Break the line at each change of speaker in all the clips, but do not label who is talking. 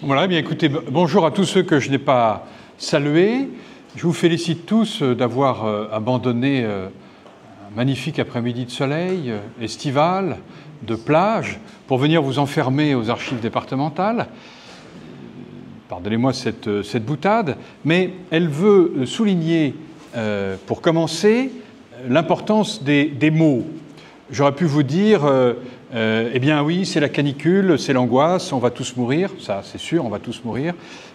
Voilà, bien écoutez, bonjour à tous ceux que je n'ai pas salués. Je vous félicite tous d'avoir abandonné un magnifique après-midi de soleil, estival, de plage, pour venir vous enfermer aux archives départementales. Pardonnez-moi cette boutade, mais elle veut souligner, pour commencer, l'importance des mots. J'aurais pu vous dire, eh bien oui, c'est la canicule, c'est l'angoisse, on va tous mourir, ça c'est sûr, on va tous mourir.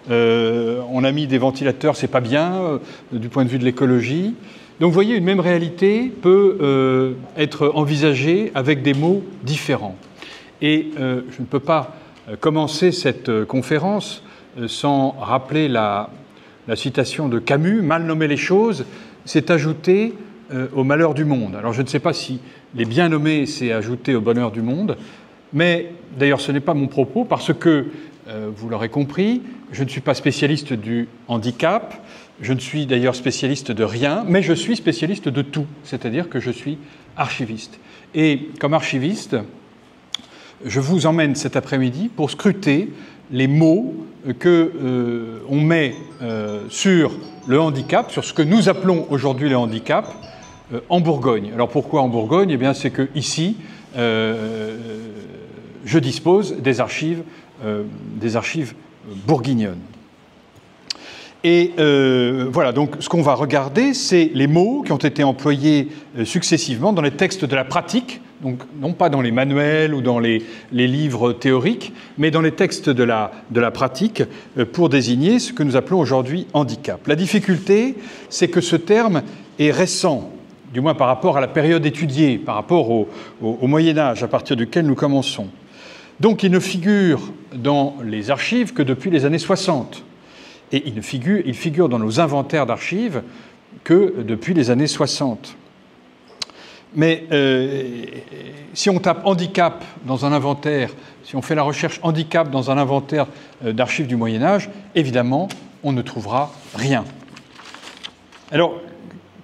On a mis des ventilateurs, c'est pas bien, du point de vue de l'écologie. Donc vous voyez, une même réalité peut être envisagée avec des mots différents. Et je ne peux pas commencer cette conférence sans rappeler la citation de Camus, « Mal nommer les choses, c'est ajouter au malheur du monde ». Alors je ne sais pas si les bien nommés, c'est ajouter au bonheur du monde, mais d'ailleurs ce n'est pas mon propos parce que, vous l'aurez compris, je ne suis pas spécialiste du handicap, je ne suis d'ailleurs spécialiste de rien, mais je suis spécialiste de tout, c'est-à-dire que je suis archiviste. Et comme archiviste, je vous emmène cet après-midi pour scruter les mots qu'on met sur le handicap, sur ce que nous appelons aujourd'hui le handicap, en Bourgogne. Alors pourquoi en Bourgogne ? Eh bien, c'est que ici, je dispose des archives bourguignonnes. Et voilà, donc ce qu'on va regarder, c'est les mots qui ont été employés successivement dans les textes de la pratique, donc non pas dans les manuels ou dans les livres théoriques, mais dans les textes de la pratique pour désigner ce que nous appelons aujourd'hui handicap. La difficulté, c'est que ce terme est récent, du moins par rapport à la période étudiée, par rapport au Moyen-Âge, à partir duquel nous commençons. Donc il ne figure dans les archives que depuis les années 60. Et il figure dans nos inventaires d'archives que depuis les années 60. Mais si on tape handicap dans un inventaire, si on fait la recherche handicap dans un inventaire d'archives du Moyen-Âge, évidemment, on ne trouvera rien. Alors,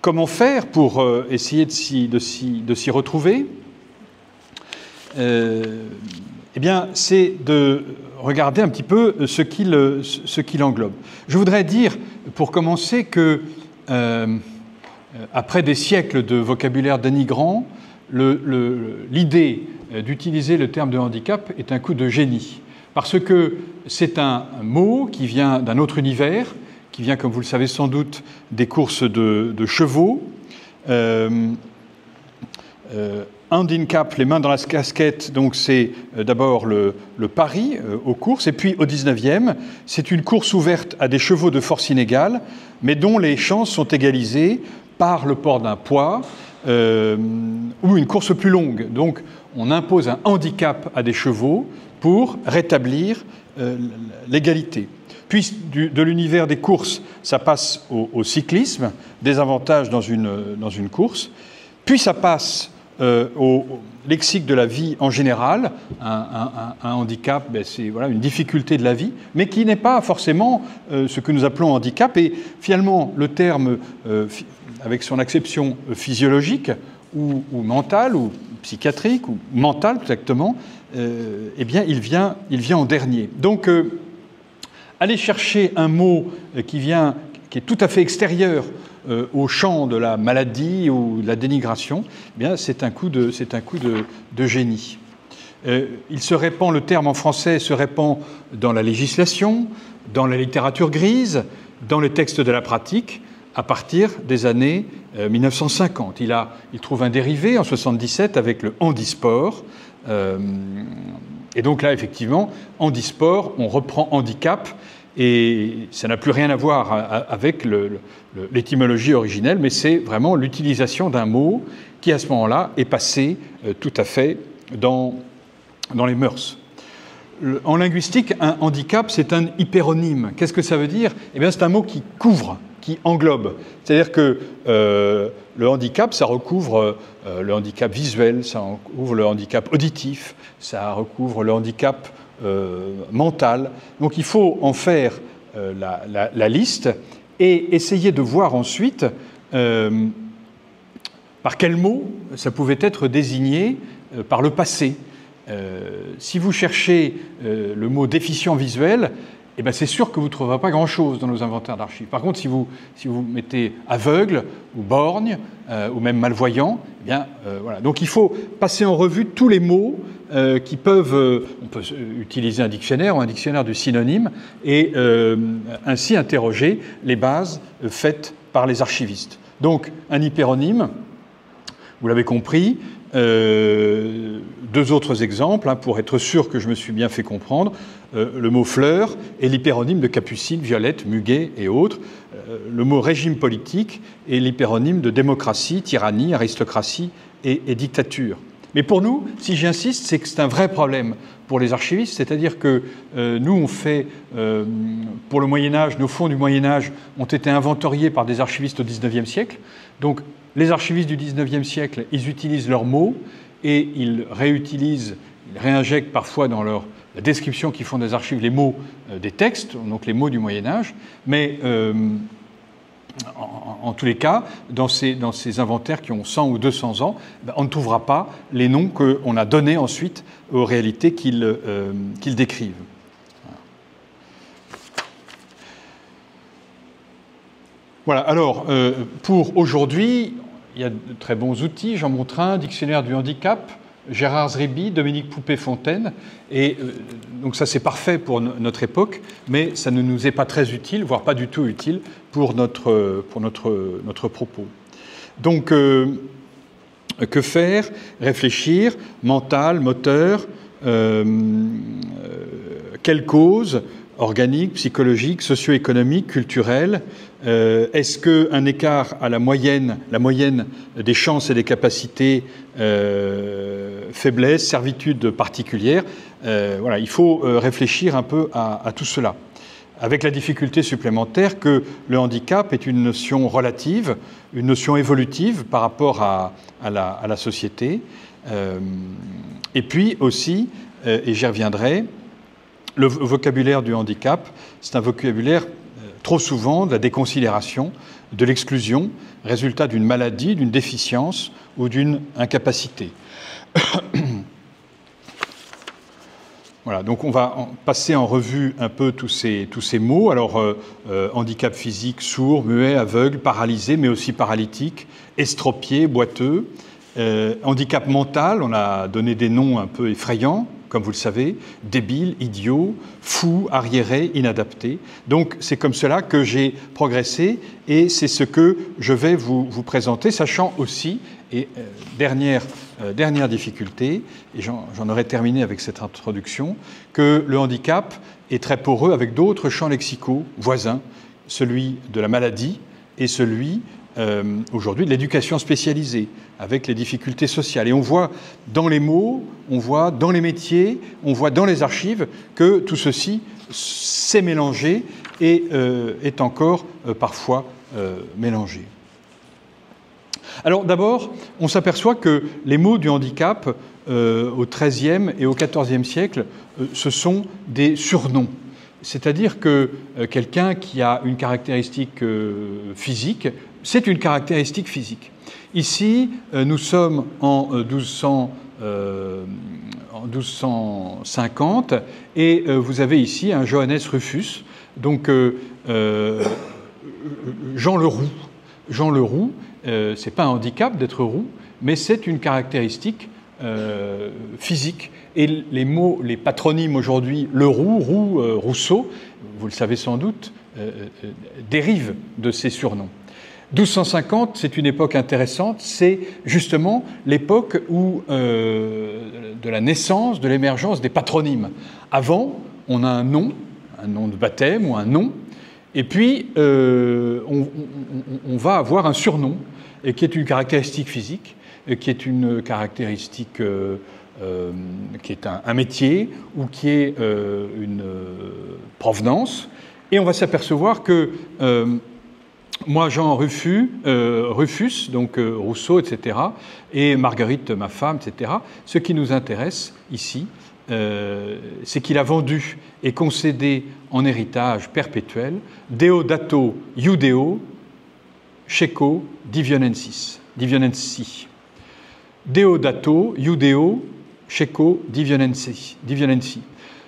comment faire pour essayer de s'y retrouver ? Eh bien, c'est de regarder un petit peu ce qu'il englobe. Je voudrais dire, pour commencer, que après des siècles de vocabulaire dénigrant, l'idée d'utiliser le terme de handicap est un coup de génie, parce que c'est un mot qui vient d'un autre univers, qui vient, comme vous le savez sans doute, des courses de chevaux. Handicap, les mains dans la casquette, donc c'est d'abord le pari aux courses, et puis au 19e, c'est une course ouverte à des chevaux de force inégale, mais dont les chances sont égalisées par le port d'un poids ou une course plus longue. Donc on impose un handicap à des chevaux pour rétablir l'égalité. Puis de l'univers des courses, ça passe au cyclisme, des avantages dans une course, puis ça passe au lexique de la vie en général. Un handicap, c'est voilà, une difficulté de la vie, mais qui n'est pas forcément ce que nous appelons handicap. Et finalement, le terme, avec son acception physiologique ou mentale, ou psychiatrique, ou mentale exactement, eh bien, il vient en dernier. Donc, aller chercher un mot qui est tout à fait extérieur au champ de la maladie ou de la dénigration, eh bien, c'est un coup de génie. Le terme en français se répand dans la législation, dans la littérature grise, dans les textes de la pratique, à partir des années 1950. Il trouve un dérivé en 1977 avec le handisport. Et donc là, effectivement, handisport, on reprend handicap, et ça n'a plus rien à voir avec l'étymologie originelle, mais c'est vraiment l'utilisation d'un mot qui, à ce moment-là, est passé tout à fait dans les mœurs. En linguistique, un handicap, c'est un hyperonyme. Qu'est-ce que ça veut dire ? Eh bien, c'est un mot qui couvre, qui englobe. C'est-à-dire que le handicap, ça recouvre le handicap visuel, ça recouvre le handicap auditif, ça recouvre le handicap mental. Donc il faut en faire la liste et essayer de voir ensuite par quel mot ça pouvait être désigné par le passé. Si vous cherchez le mot déficient visuel, eh ben c'est sûr que vous ne trouverez pas grand-chose dans nos inventaires d'archives. Par contre, si vous mettez aveugle ou borgne ou même malvoyant, eh bien, voilà. Donc il faut passer en revue tous les mots qui peuvent... on peut utiliser un dictionnaire ou un dictionnaire du synonyme et ainsi interroger les bases faites par les archivistes. Donc un hyperonyme, vous l'avez compris, deux autres exemples, pour être sûr que je me suis bien fait comprendre. Le mot fleur et l'hyperonyme de Capucine, Violette, Muguet et autres. Le mot régime politique et l'hyperonyme de démocratie, tyrannie, aristocratie et dictature. Mais pour nous, si j'insiste, c'est que c'est un vrai problème pour les archivistes, c'est-à-dire que nous, on fait, pour le Moyen-Âge, nos fonds du Moyen-Âge ont été inventoriés par des archivistes au XIXe siècle. Donc, les archivistes du XIXe siècle, ils utilisent leurs mots et ils réutilisent, ils réinjectent parfois dans la description qu'ils font des archives les mots des textes, donc les mots du Moyen-Âge, mais en tous les cas, dans ces inventaires qui ont 100 ou 200 ans, on ne trouvera pas les noms qu'on a donnés ensuite aux réalités qu'ils décrivent. Voilà, alors, pour aujourd'hui, il y a de très bons outils. Jean Montrain, Dictionnaire du handicap, Gérard Zribi, Dominique Poupée-Fontaine. Et donc ça, c'est parfait pour notre époque, mais ça ne nous est pas très utile, voire pas du tout utile pour notre propos. Donc, que faire? Réfléchir, mental, moteur, quelle cause? Organique, psychologique, socio-économique, culturel. Est-ce qu'un écart à la moyenne des chances et des capacités, faiblesse, servitude particulière, voilà, il faut réfléchir un peu à tout cela. Avec la difficulté supplémentaire que le handicap est une notion relative, une notion évolutive par rapport à la société. Et puis aussi, et j'y reviendrai, le vocabulaire du handicap, c'est un vocabulaire trop souvent de la déconsidération, de l'exclusion, résultat d'une maladie, d'une déficience ou d'une incapacité. Voilà, donc on va passer en revue un peu tous ces mots. Alors, handicap physique, sourd, muet, aveugle, paralysé, mais aussi paralytique, estropié, boiteux. Handicap mental, on a donné des noms un peu effrayants, comme vous le savez, débile, idiot, fou, arriéré, inadapté. Donc c'est comme cela que j'ai progressé et c'est ce que je vais vous présenter, sachant aussi, et dernière difficulté, et j'en aurai terminé avec cette introduction, que le handicap est très poreux avec d'autres champs lexicaux voisins, celui de la maladie et celui aujourd'hui de l'éducation spécialisée, avec les difficultés sociales. Et on voit dans les mots, on voit dans les métiers, on voit dans les archives que tout ceci s'est mélangé et est encore parfois mélangé. Alors d'abord, on s'aperçoit que les mots du handicap au XIIIe et au XIVe siècle, ce sont des surnoms. C'est-à-dire que quelqu'un qui a une caractéristique physique, c'est une caractéristique physique. Ici, nous sommes en 1250 et vous avez ici un Johannes Rufus, donc Jean le Roux. Jean le Roux, c'est pas un handicap d'être roux, mais c'est une caractéristique physique. Et les mots, les patronymes aujourd'hui, le Roux, Rousseau, vous le savez sans doute, dérivent de ces surnoms. 1250, c'est une époque intéressante, c'est justement l'époque où de la naissance, de l'émergence des patronymes. Avant, on a un nom de baptême ou un nom, et puis on va avoir un surnom, et qui est une caractéristique physique, qui est une caractéristique qui est un métier ou qui est une provenance. Et on va s'apercevoir que moi, Jean Rufus, donc Rousseau, etc., et Marguerite, ma femme, etc., ce qui nous intéresse ici, c'est qu'il a vendu et concédé en héritage perpétuel Deodato Iudeo Cecco Divionensi. Deodato Iudeo Cecco Divionensi.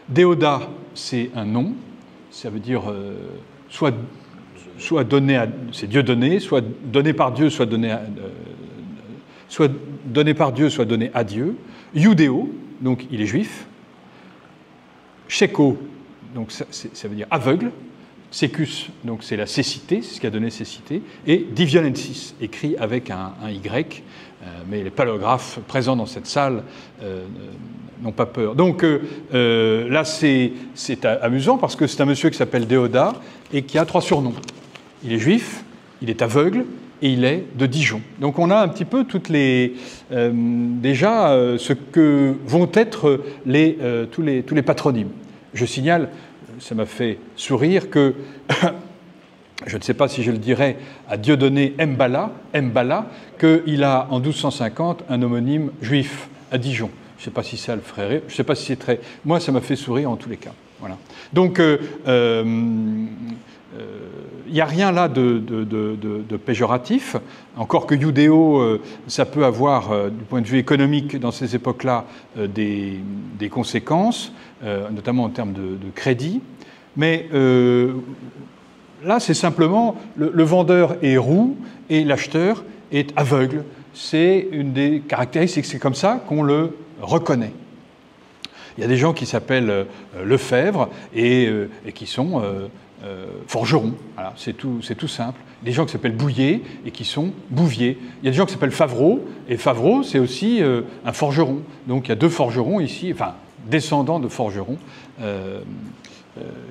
Déodat, c'est un nom, ça veut dire soit donné à, c'est Dieu donné, soit donné par Dieu, soit donné à, soit donné par Dieu, soit donné à Dieu. Iudéo, donc il est juif. Cecco, donc ça veut dire aveugle. Secus, donc c'est la cécité, c'est ce qui a donné cécité. Et Divionensis, écrit avec un Y, mais les paléographes présents dans cette salle n'ont pas peur. Donc là, c'est amusant parce que c'est un monsieur qui s'appelle Déodat et qui a 3 surnoms. Il est juif, il est aveugle et il est de Dijon. Donc on a un petit peu toutes les déjà ce que vont être tous les patronymes. Je signale, ça m'a fait sourire que je ne sais pas si je le dirais à Dieudonné Mbala, qu'il a en 1250 un homonyme juif à Dijon. Je ne sais pas si ça le ferait rire, je ne sais pas si c'est très... Moi, ça m'a fait sourire en tous les cas. Voilà. Donc, il n'y a rien là de péjoratif, encore que Iudéo, ça peut avoir, du point de vue économique, dans ces époques-là, des conséquences, notamment en termes de crédit. Mais là, c'est simplement le vendeur est roux et l'acheteur est aveugle. C'est une des caractéristiques, c'est comme ça qu'on le reconnaît. Il y a des gens qui s'appellent Lefebvre et qui sont forgerons. Voilà, c'est tout simple. Des gens qui s'appellent Bouillet et qui sont Bouvier. Il y a des gens qui s'appellent Favreau, et Favreau, c'est aussi un forgeron. Donc il y a 2 forgerons ici, enfin, descendants de forgerons,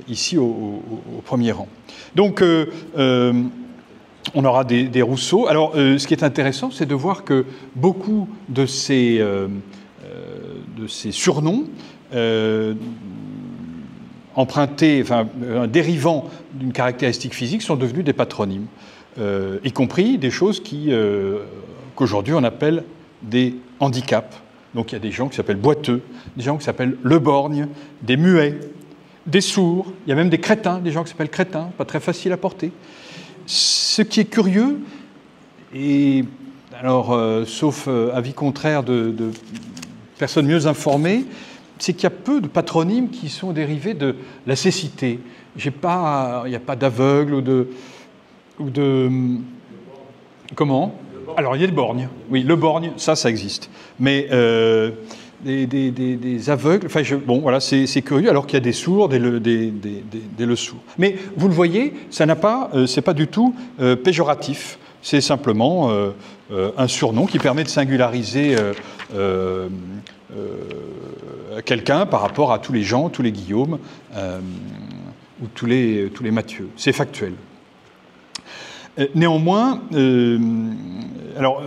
ici au premier rang. Donc, on aura des Rousseau. Alors, ce qui est intéressant, c'est de voir que beaucoup de ces surnoms empruntés, enfin, dérivant d'une caractéristique physique, sont devenus des patronymes, y compris des choses qu'aujourd'hui on appelle des handicaps. Donc, il y a des gens qui s'appellent boiteux, des gens qui s'appellent le borgne, des muets, des sourds, il y a même des crétins, des gens qui s'appellent crétins, pas très facile à porter. Ce qui est curieux, et alors, sauf avis contraire de personnes mieux informées, c'est qu'il y a peu de patronymes qui sont dérivés de la cécité. Il n'y a pas d'aveugle ou de... Comment ? Alors, il y a le borgne. Oui, le borgne, ça existe. Mais des aveugles... Enfin, bon, voilà, c'est curieux, alors qu'il y a des sourds, des le sourds. Mais vous le voyez, ça n'a pas... c'est pas du tout péjoratif. C'est simplement un surnom qui permet de singulariser quelqu'un par rapport à tous les Jean, tous les Guillaume ou tous les Mathieu. C'est factuel. Néanmoins, alors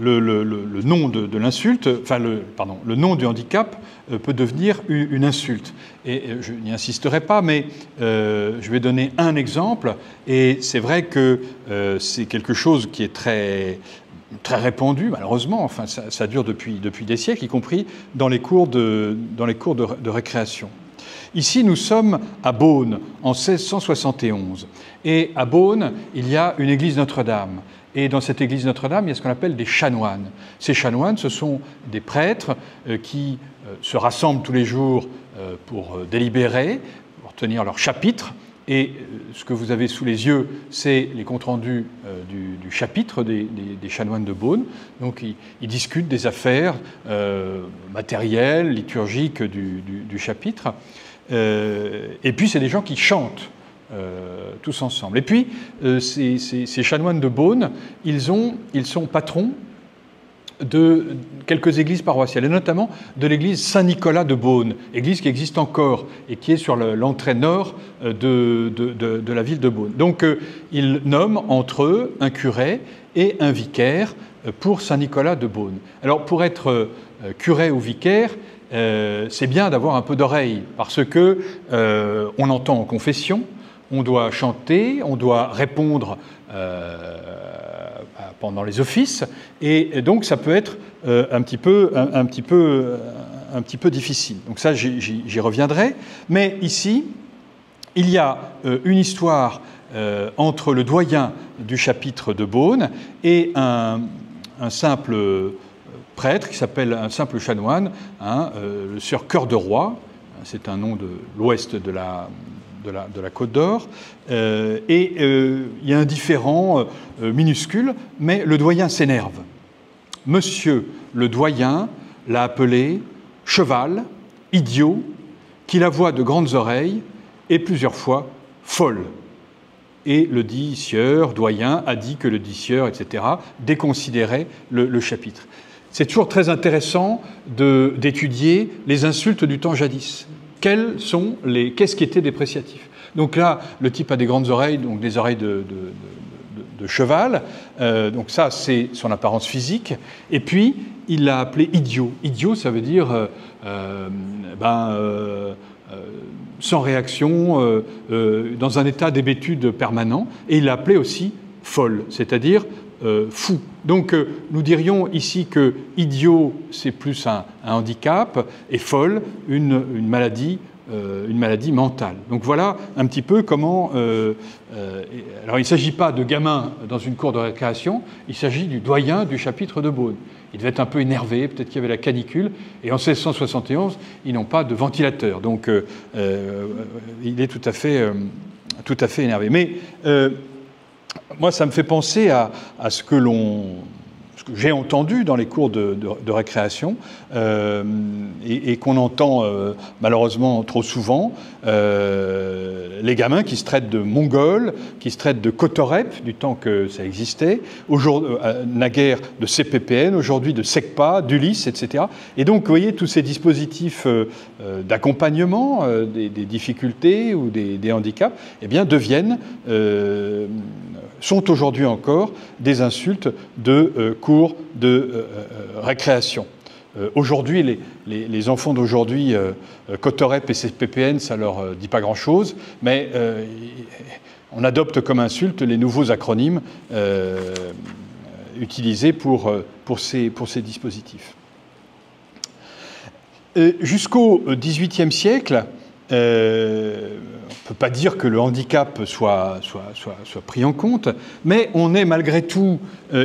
le nom de l'insulte, enfin le nom du handicap peut devenir une insulte. Et je n'y insisterai pas, mais je vais donner un exemple. Et c'est vrai que c'est quelque chose qui est très répandu, malheureusement. Enfin, ça dure depuis des siècles, y compris dans les cours de récréation. Ici, nous sommes à Beaune, en 1671. Et à Beaune, il y a une église Notre-Dame. Et dans cette église Notre-Dame, il y a ce qu'on appelle des chanoines. Ces chanoines, ce sont des prêtres qui se rassemblent tous les jours pour délibérer, pour tenir leur chapitre. Et ce que vous avez sous les yeux, c'est les comptes rendus du chapitre des chanoines de Beaune. Donc, ils discutent des affaires matérielles, liturgiques du chapitre. Et puis, c'est des gens qui chantent tous ensemble. Et puis, ces chanoines de Beaune, ils sont patrons de quelques églises paroissiales, et notamment de l'église Saint-Nicolas de Beaune, église qui existe encore et qui est sur l'entrée nord de la ville de Beaune. Donc, ils nomment entre eux un curé et un vicaire pour Saint-Nicolas de Beaune. Alors, pour être curé ou vicaire, c'est bien d'avoir un peu d'oreille, parce que on entend en confession, on doit chanter, on doit répondre pendant les offices, et donc ça peut être un petit peu difficile. Donc ça, j'y reviendrai. Mais ici, il y a une histoire entre le doyen du chapitre de Beaune et un simple prêtre qui s'appelle un simple chanoine, hein, le sieur Cœur de Roi, c'est un nom de l'ouest de la Côte d'Or, et il y a un différend minuscule, mais le doyen s'énerve. Monsieur le doyen l'a appelé cheval, idiot, qu'il avoit de grandes oreilles, et plusieurs fois folle. Et le dit sieur, doyen, a dit que le dit sieur, etc., déconsidérait le chapitre. C'est toujours très intéressant d'étudier les insultes du temps jadis. Qu'est-ce qui était dépréciatif? Donc là, le type a des grandes oreilles, donc des oreilles de cheval. Donc ça, c'est son apparence physique. Et puis, il l'a appelé idiot. Idiot, ça veut dire sans réaction, dans un état d'hébétude permanent. Et il l'a appelé aussi folle, c'est-à-dire fou. Donc, nous dirions ici que idiot, c'est plus un handicap, et folle, une maladie mentale. Donc voilà un petit peu comment... alors il ne s'agit pas de gamins dans une cour de récréation, il s'agit du doyen du chapitre de Beaune. Il devait être un peu énervé, peut-être qu'il y avait la canicule, et en 1671, ils n'ont pas de ventilateur. Donc il est tout à fait énervé. Mais moi, ça me fait penser à ce que j'ai entendu dans les cours de récréation et qu'on entend malheureusement trop souvent, les gamins qui se traitent de mongols, qui se traitent de cotorep, du temps que ça existait, naguère de CPPN, aujourd'hui de SECPA, d'Ulysse, etc. Et donc, vous voyez, tous ces dispositifs d'accompagnement des difficultés ou des handicaps, eh bien, sont aujourd'hui encore des insultes de cours de récréation. Aujourd'hui, les enfants d'aujourd'hui, cotorep et CPPN, ça leur dit pas grand-chose, mais on adopte comme insulte les nouveaux acronymes utilisés pour ces dispositifs. Jusqu'au XVIIIe siècle, on ne peut pas dire que le handicap soit pris en compte, mais on est malgré tout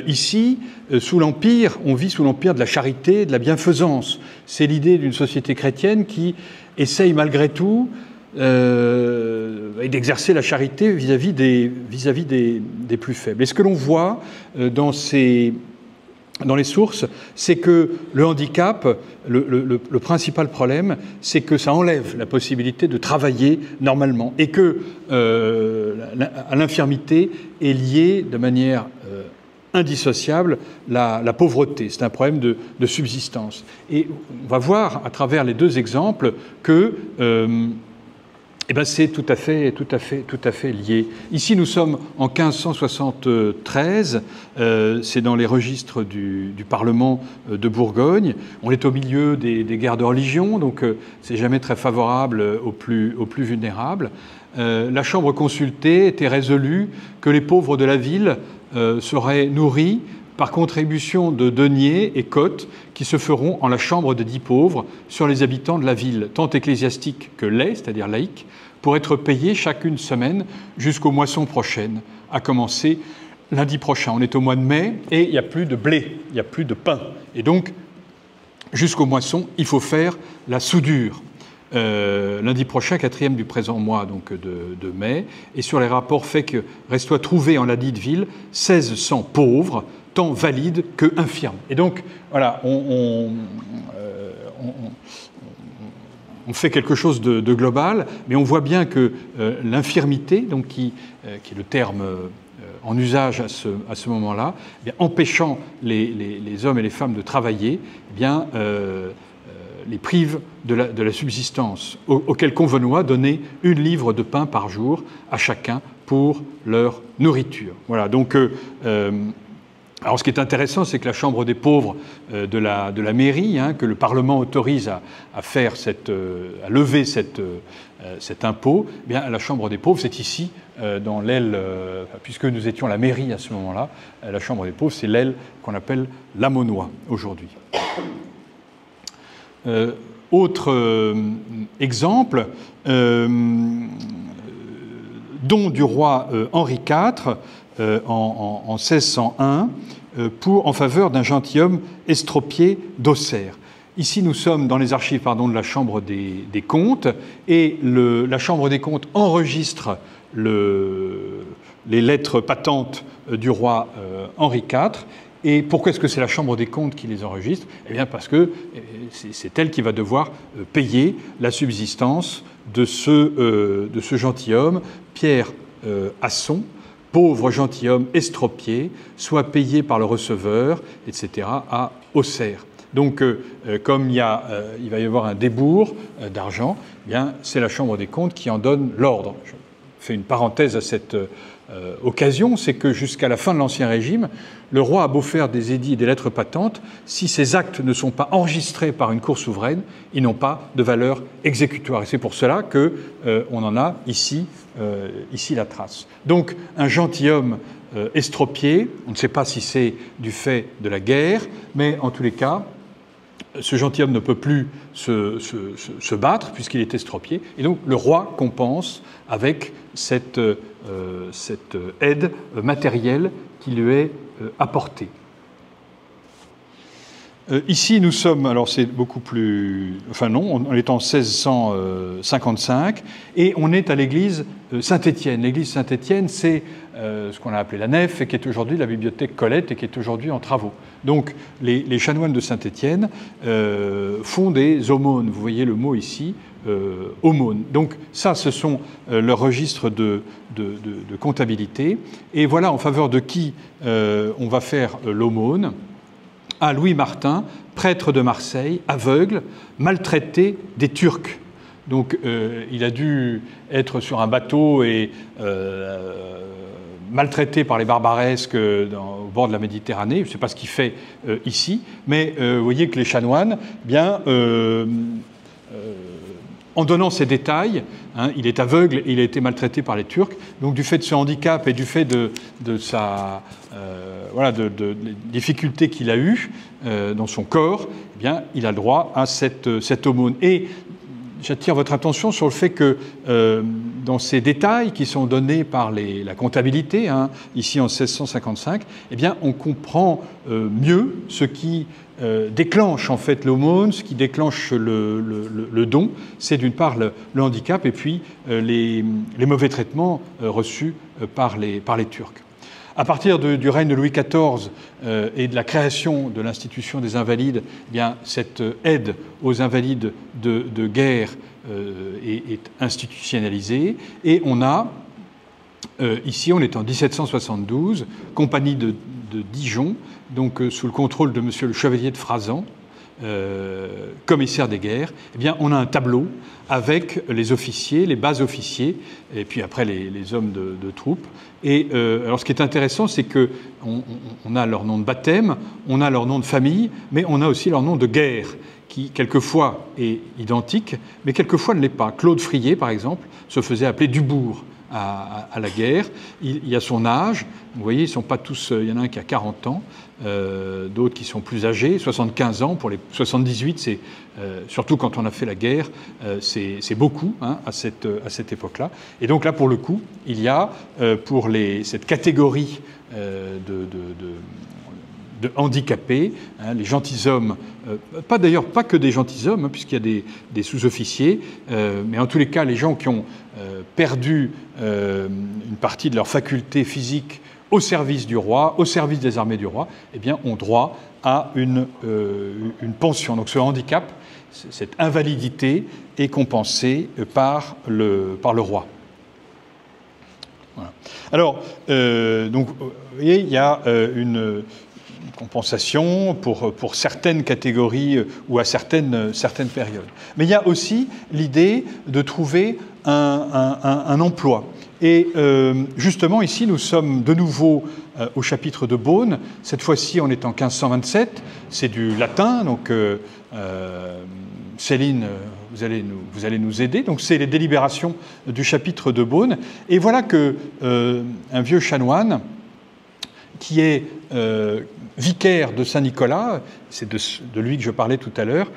ici sous l'Empire, on vit sous l'Empire de la charité, de la bienfaisance. C'est l'idée d'une société chrétienne qui essaye malgré tout d'exercer la charité vis-à-vis des plus faibles. Et ce que l'on voit dans les sources, c'est que le handicap, le principal problème, c'est que ça enlève la possibilité de travailler normalement et que à l'infirmité est liée de manière indissociable la pauvreté. C'est un problème de subsistance. Et on va voir à travers les deux exemples que c'est tout à fait lié. Ici, nous sommes en 1573, c'est dans les registres du Parlement de Bourgogne. On est au milieu des guerres de religion, donc c'est jamais très favorable aux plus vulnérables. La Chambre consultée était résolue que les pauvres de la ville seraient nourris par contribution de deniers et cotes qui se feront en la chambre de 10 pauvres sur les habitants de la ville, tant ecclésiastiques que laïcs, c'est-à-dire laïcs, pour être payés chacune semaine jusqu'aux moissons prochaines, à commencer lundi prochain. On est au mois de mai et il n'y a plus de blé, il n'y a plus de pain. Et donc, jusqu'aux moissons, il faut faire la soudure. Lundi prochain, 4e du présent mois donc de mai, et sur les rapports faits que restoient trouvés en la dite ville 1600 pauvres, tant valides que infirmes. Et donc, voilà, on fait quelque chose de global, mais on voit bien que l'infirmité, donc qui est le terme en usage à ce moment-là, eh bien, empêchant les hommes et les femmes de travailler, eh bien, les prive de la subsistance, auquel Convenois donnait 1 livre de pain par jour à chacun pour leur nourriture. Voilà, donc... alors, ce qui est intéressant, c'est que la Chambre des pauvres de la mairie, que le Parlement autorise à lever cet impôt, eh bien, la Chambre des pauvres, c'est ici, dans l'aile, puisque nous étions la mairie à ce moment-là, la Chambre des pauvres, c'est l'aile qu'on appelle l'Amonois aujourd'hui. Autre exemple, don du roi Henri IV, en 1601, en faveur d'un gentilhomme estropié d'Auxerre. Ici, nous sommes dans les archives de la Chambre des comptes, et la Chambre des comptes enregistre les lettres patentes du roi Henri IV. Et pourquoi est-ce que c'est la Chambre des comptes qui les enregistre? Eh bien parce que c'est elle qui va devoir payer la subsistance de ce gentilhomme, Pierre Asson, pauvre gentilhomme estropié, soit payé par le receveur, etc., à Auxerre. Donc, comme il va y avoir un débours d'argent, eh bien c'est la Chambre des comptes qui en donne l'ordre. Je fais une parenthèse à cette occasion, c'est que jusqu'à la fin de l'Ancien Régime, le roi a beau faire des édits et des lettres patentes, si ces actes ne sont pas enregistrés par une cour souveraine, ils n'ont pas de valeur exécutoire. Et c'est pour cela qu'on en a ici la trace. Donc, un gentilhomme estropié, on ne sait pas si c'est du fait de la guerre, mais en tous les cas, ce gentilhomme ne peut plus se battre puisqu'il est estropié, et donc le roi compense avec cette aide matérielle qui lui est apportée. Ici, nous sommes, alors c'est beaucoup plus... Enfin non, on est en 1655, et on est à l'église Saint-Étienne. L'église Saint-Étienne, c'est ce qu'on a appelé la nef, et qui est aujourd'hui la bibliothèque Colette, et qui est aujourd'hui en travaux. Donc, les chanoines de Saint-Étienne font des aumônes. Vous voyez le mot ici, aumône. Donc, ça, ce sont leurs registres de comptabilité. Et voilà en faveur de qui on va faire l'aumône. À Louis Martin, prêtre de Marseille, aveugle, maltraité des Turcs. Donc il a dû être sur un bateau et maltraité par les barbaresques au bord de la Méditerranée. Je ne sais pas ce qu'il fait ici, mais vous voyez que les chanoines, bien, en donnant ces détails, hein, il est aveugle et il a été maltraité par les Turcs. Donc du fait de ce handicap et du fait de des difficultés qu'il a eues dans son corps, eh bien, il a le droit à cette aumône. Et j'attire votre attention sur le fait que dans ces détails qui sont donnés par la comptabilité, hein, ici en 1655, eh bien, on comprend mieux ce qui déclenche en fait l'aumône, ce qui déclenche le don. C'est d'une part le handicap et puis les mauvais traitements reçus par les Turcs. À partir du règne de Louis XIV et de la création de l'institution des Invalides, eh bien, cette aide aux Invalides de guerre est institutionnalisée. Et on a, ici, on est en 1772, compagnie de Dijon, donc sous le contrôle de monsieur le chevalier de Frazan, commissaire des guerres, eh bien, on a un tableau avec les officiers, les bas officiers, et puis après les hommes de troupes. Et alors, ce qui est intéressant, c'est qu'on a leur nom de baptême, on a leur nom de famille, mais on a aussi leur nom de guerre, qui quelquefois est identique, mais quelquefois ne l'est pas. Claude Frier, par exemple, se faisait appeler Dubourg à la guerre. Il y a son âge. Vous voyez, ils ne sont pas tous... Il y en a un qui a 40 ans, d'autres qui sont plus âgés, 75 ans. Pour les 78, c'est, surtout quand on a fait la guerre, c'est beaucoup, hein, à cette époque-là. Et donc là, pour le coup, il y a pour cette catégorie de handicapés, hein, les gentilshommes, d'ailleurs pas que des gentilshommes, hein, puisqu'il y a des sous-officiers, mais en tous les cas, les gens qui ont perdu une partie de leur faculté physique au service du roi, au service des armées du roi, eh bien, ont droit à une pension. Donc ce handicap, cette invalidité est compensée par le roi. Voilà. Alors, donc, vous voyez, il y a une compensation pour certaines catégories ou à certaines périodes. Mais il y a aussi l'idée de trouver un emploi. Et justement, ici, nous sommes de nouveau au chapitre de Beaune. Cette fois-ci, on est en 1527. C'est du latin, donc Céline, vous allez nous aider. Donc, c'est les délibérations du chapitre de Beaune. Et voilà qu'un vieux chanoine qui est vicaire de Saint-Nicolas, c'est de lui que je parlais tout à l'heure,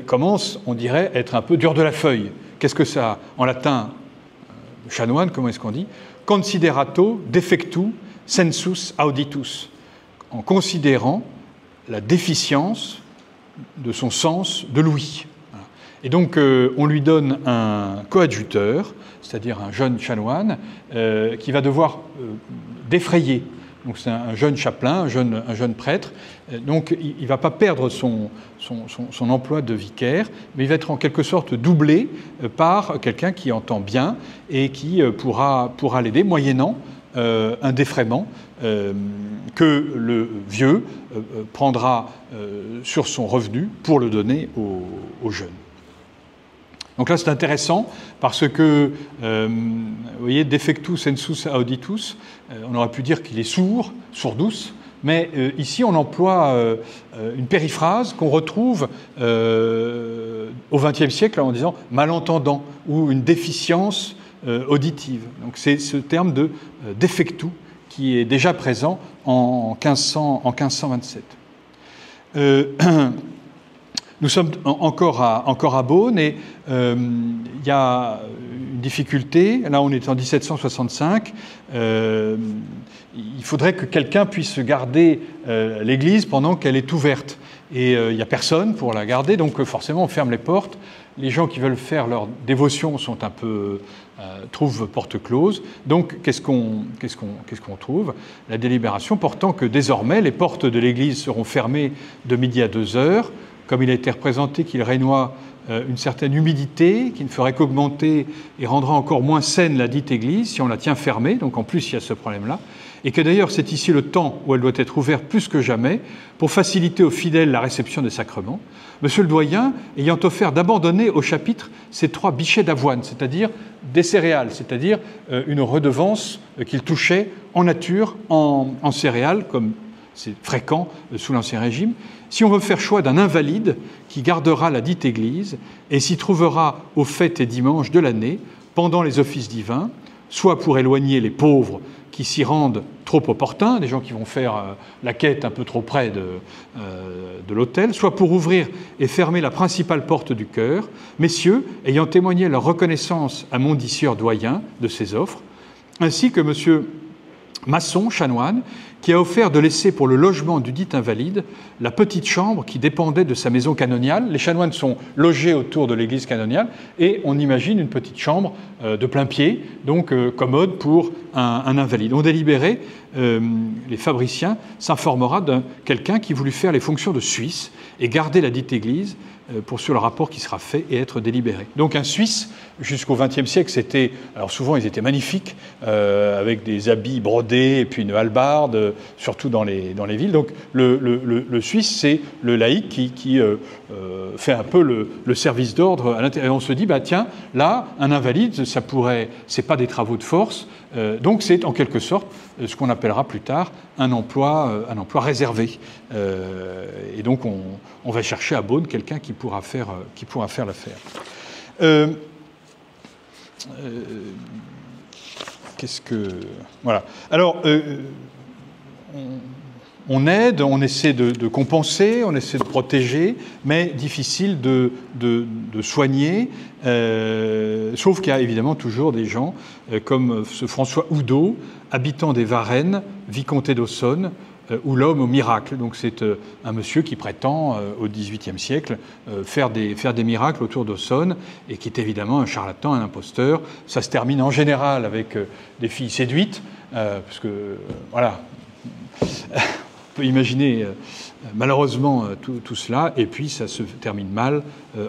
commence, on dirait, à être un peu dur de la feuille. Qu'est-ce que ça, en latin, chanoine, comment est-ce qu'on dit? Considerato defectu sensus auditus. en considérant la déficience de son sens de l'ouïe. Voilà. Et donc, on lui donne un coadjuteur, c'est-à-dire un jeune chanoine, qui va devoir défrayer. Donc, c'est un jeune chapelain, un jeune prêtre. Donc, il ne va pas perdre son emploi de vicaire, mais il va être en quelque sorte doublé par quelqu'un qui entend bien et qui pourra l'aider, moyennant un défraiement que le vieux prendra sur son revenu pour le donner aux jeunes. Donc là, c'est intéressant parce que, vous voyez, defectus sensus auditus, on aurait pu dire qu'il est sourd, sourdus, mais ici, on emploie une périphrase qu'on retrouve au XXe siècle en disant malentendant ou une déficience auditive. Donc c'est ce terme de defectu qui est déjà présent en 1527. Nous sommes encore à Beaune et il y a une difficulté. Là, on est en 1765. Il faudrait que quelqu'un puisse garder l'église pendant qu'elle est ouverte. Et il n'y a personne pour la garder, donc forcément, on ferme les portes. Les gens qui veulent faire leur dévotion sont un peu trouvent porte close. Donc, qu'est-ce qu'on trouve? La délibération portant que désormais, les portes de l'église seront fermées de midi à 2 heures. Comme il a été représenté qu'il régnoit une certaine humidité, qui ne ferait qu'augmenter et rendra encore moins saine la dite église si on la tient fermée. Donc, en plus, il y a ce problème-là. Et que d'ailleurs, c'est ici le temps où elle doit être ouverte plus que jamais pour faciliter aux fidèles la réception des sacrements. Monsieur le doyen ayant offert d'abandonner au chapitre ces 3 bichets d'avoine, c'est-à-dire des céréales, c'est-à-dire une redevance qu'il touchait en nature, en céréales, comme c'est fréquent sous l'Ancien Régime. Si on veut faire choix d'un invalide qui gardera la dite église et s'y trouvera aux fêtes et dimanches de l'année, pendant les offices divins, soit pour éloigner les pauvres qui s'y rendent trop opportuns, des gens qui vont faire la quête un peu trop près de l'autel, soit pour ouvrir et fermer la principale porte du chœur, messieurs ayant témoigné leur reconnaissance à mon dit sieur doyen de ces offres, ainsi que monsieur Masson, chanoine, qui a offert de laisser pour le logement du dit invalide la petite chambre qui dépendait de sa maison canoniale. Les chanoines sont logés autour de l'église canoniale et on imagine une petite chambre de plein pied, donc commode pour un invalide. On délibérait, les fabriciens s'informera de quelqu'un qui voulut faire les fonctions de Suisse et garder la dite église pour sur le rapport qui sera fait et être délibéré. Donc un Suisse, jusqu'au XXe siècle, c'était... Alors souvent, ils étaient magnifiques, avec des habits brodés et puis une hallebarde, surtout dans les villes. Donc le Suisse, c'est le laïc qui fait un peu le service d'ordre à l'intérieur. On se dit, bah tiens, là, un invalide, ça pourrait... C'est pas des travaux de force, donc c'est en quelque sorte ce qu'on appellera plus tard un emploi réservé. Et donc on va chercher à Beaune quelqu'un qui pourra faire l'affaire. Qu'est-ce que... Voilà. Alors, on aide, on essaie de compenser, on essaie de protéger, mais difficile de soigner, sauf qu'il y a évidemment toujours des gens comme ce François Oudot, habitant des Varennes, vicomté d'Aussonne, ou l'homme au miracle. Donc c'est un monsieur qui prétend, au XVIIIe siècle, faire des miracles autour d'Aussonne, et qui est évidemment un charlatan, un imposteur. Ça se termine en général avec des filles séduites, parce que, voilà, on peut imaginer malheureusement tout cela, et puis ça se termine mal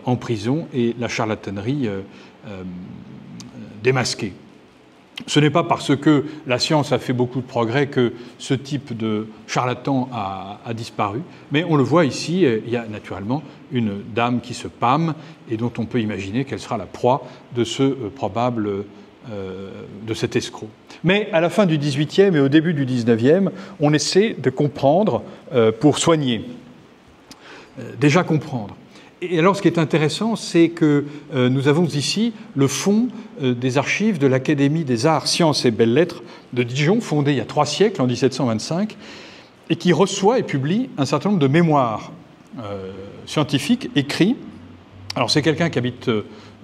en prison, et la charlatanerie démasquée. Ce n'est pas parce que la science a fait beaucoup de progrès que ce type de charlatan a disparu, mais on le voit ici, il y a naturellement une dame qui se pâme et dont on peut imaginer qu'elle sera la proie de de cet escroc. Mais à la fin du XVIIIe et au début du XIXe, on essaie de comprendre pour soigner. Déjà comprendre. Et alors, ce qui est intéressant, c'est que nous avons ici le fonds des archives de l'Académie des arts, sciences et belles-lettres de Dijon, fondée il y a 3 siècles, en 1725, et qui reçoit et publie un certain nombre de mémoires scientifiques écrits. Alors, c'est quelqu'un qui habite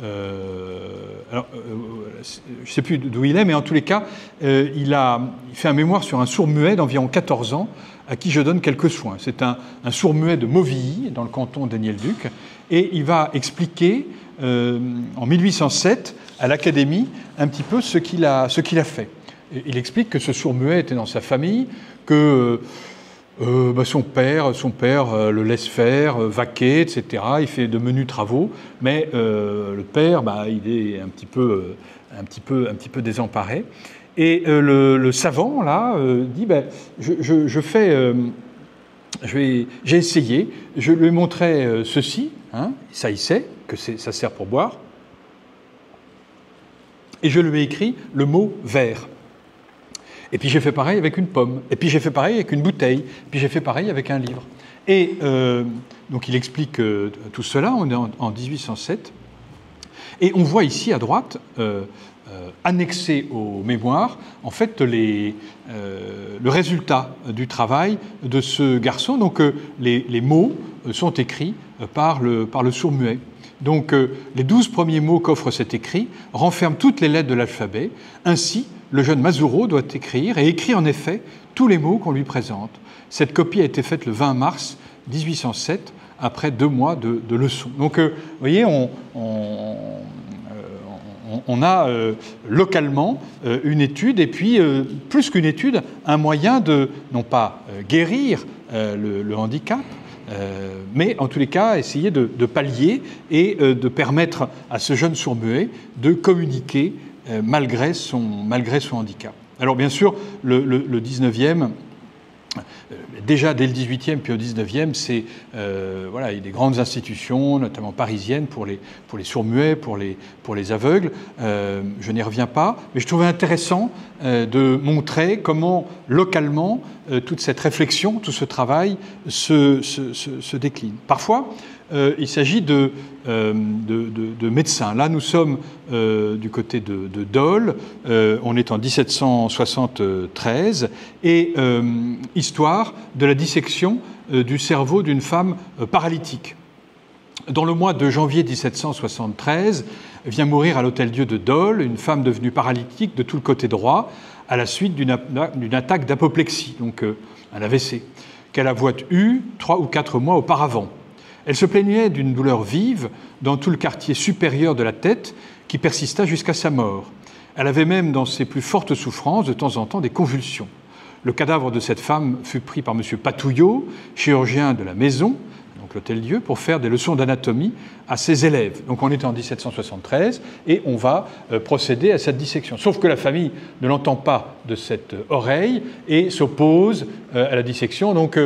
je ne sais plus d'où il est, mais en tous les cas, il fait un mémoire sur un sourd-muet d'environ 14 ans, à qui je donne quelques soins. C'est un sourd-muet de Mauvilly, dans le canton d'Aigny-le-Duc, et il va expliquer, en 1807, à l'Académie, un petit peu ce qu'il a fait. Il explique que ce sourd-muet était dans sa famille, que son père le laisse faire, vaquer, etc. Il fait de menus travaux, mais le père, il est un petit peu désemparé. Et le savant là dit j'ai essayé, je lui montrais ceci, hein, ça il sait que ça sert pour boire, et je lui ai écrit le mot verre. Et puis j'ai fait pareil avec une pomme, et puis j'ai fait pareil avec une bouteille, puis j'ai fait pareil avec un livre. Et donc il explique tout cela, on est en 1807, et on voit ici à droite, annexé aux mémoires, en fait, le résultat du travail de ce garçon. Donc les mots sont écrits par le sourd-muet. Donc les 12 premiers mots qu'offre cet écrit renferment toutes les lettres de l'alphabet. Ainsi, le jeune Mazuro doit écrire, et écrit en effet tous les mots qu'on lui présente. Cette copie a été faite le 20 mars 1807, après 2 mois de leçons. Donc vous voyez, on a localement une étude, et puis plus qu'une étude, un moyen de, non pas guérir le handicap, mais en tous les cas essayer de pallier et de permettre à ce jeune sourd-muet de communiquer malgré son handicap. Alors bien sûr, le 19e, déjà dès le 18e puis au 19e, il y a des grandes institutions, notamment parisiennes, pour les sourds-muets, pour les aveugles. Je n'y reviens pas, mais je trouvais intéressant de montrer comment, localement, toute cette réflexion, tout ce travail se décline. Parfois, il s'agit de médecins. Là, nous sommes du côté de Dole, on est en 1773, et histoire de la dissection du cerveau d'une femme paralytique. Dans le mois de janvier 1773, vient mourir à l'Hôtel-Dieu de Dole une femme devenue paralytique de tout le côté droit à la suite d'une attaque d'apoplexie, donc un AVC, qu'elle avait eue 3 ou 4 mois auparavant. Elle se plaignait d'une douleur vive dans tout le quartier supérieur de la tête qui persista jusqu'à sa mort. Elle avait même, dans ses plus fortes souffrances, de temps en temps des convulsions. Le cadavre de cette femme fut pris par M. Patouillot, chirurgien de la maison, donc l'Hôtel-Dieu, pour faire des leçons d'anatomie à ses élèves. Donc on est en 1773 et on va procéder à cette dissection. Sauf que la famille ne l'entend pas de cette oreille et s'oppose à la dissection. Donc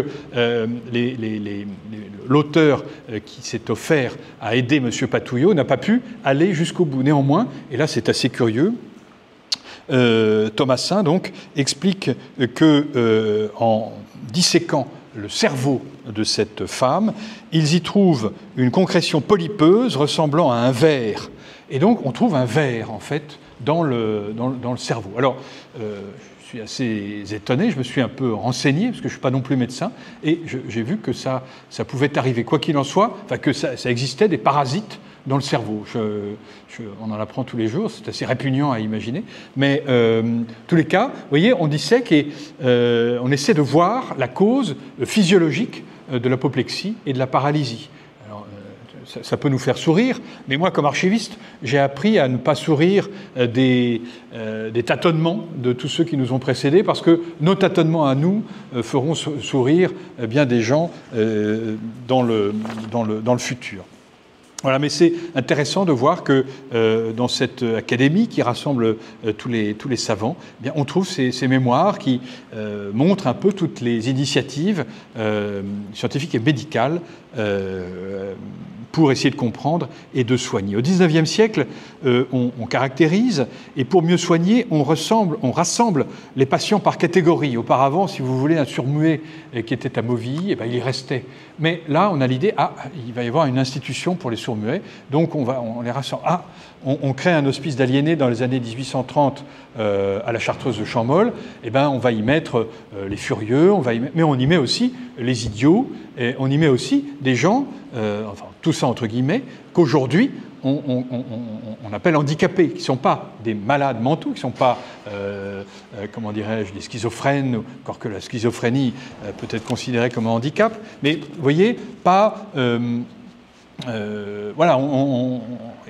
l'auteur qui s'est offert à aider M. Patouillot n'a pas pu aller jusqu'au bout. Néanmoins, et là c'est assez curieux, Thomassin donc explique que en disséquant le cerveau de cette femme, ils y trouvent une concrétion polypeuse ressemblant à un verre. Et donc on trouve un verre en fait dans le cerveau. Alors je suis assez étonné, je me suis un peu renseigné, parce que je ne suis pas non plus médecin, et j'ai vu que ça pouvait arriver. Quoi qu'il en soit, enfin, que ça existait des parasites dans le cerveau. On en apprend tous les jours, c'est assez répugnant à imaginer. Mais tous les cas, vous voyez, on dissèque et on essaie de voir la cause physiologique de l'apoplexie et de la paralysie. Alors, ça peut nous faire sourire, mais moi, comme archiviste, j'ai appris à ne pas sourire des tâtonnements de tous ceux qui nous ont précédés, parce que nos tâtonnements à nous feront sourire bien des gens dans le futur. Voilà, mais c'est intéressant de voir que dans cette académie qui rassemble tous les savants, eh bien, on trouve ces mémoires qui montrent un peu toutes les initiatives scientifiques et médicales pour essayer de comprendre et de soigner. Au XIXe siècle, on caractérise, et pour mieux soigner, on rassemble les patients par catégorie. Auparavant, si vous voulez, un sourd-muet qui était à Mauvilly, eh bien, il y restait. Mais là, on a l'idée, il va y avoir une institution pour les sourds-muets, donc on les rassemble. On crée un hospice d'aliénés dans les années 1830 à la Chartreuse de Champmol, eh ben, on va y mettre les furieux, mais on y met aussi les idiots, et on y met aussi des gens, enfin tout ça entre guillemets, qu'aujourd'hui on appelle handicapés, qui ne sont pas des malades mentaux, qui ne sont pas, comment dirais-je, des schizophrènes, encore que la schizophrénie peut être considérée comme un handicap, mais vous voyez, pas... voilà,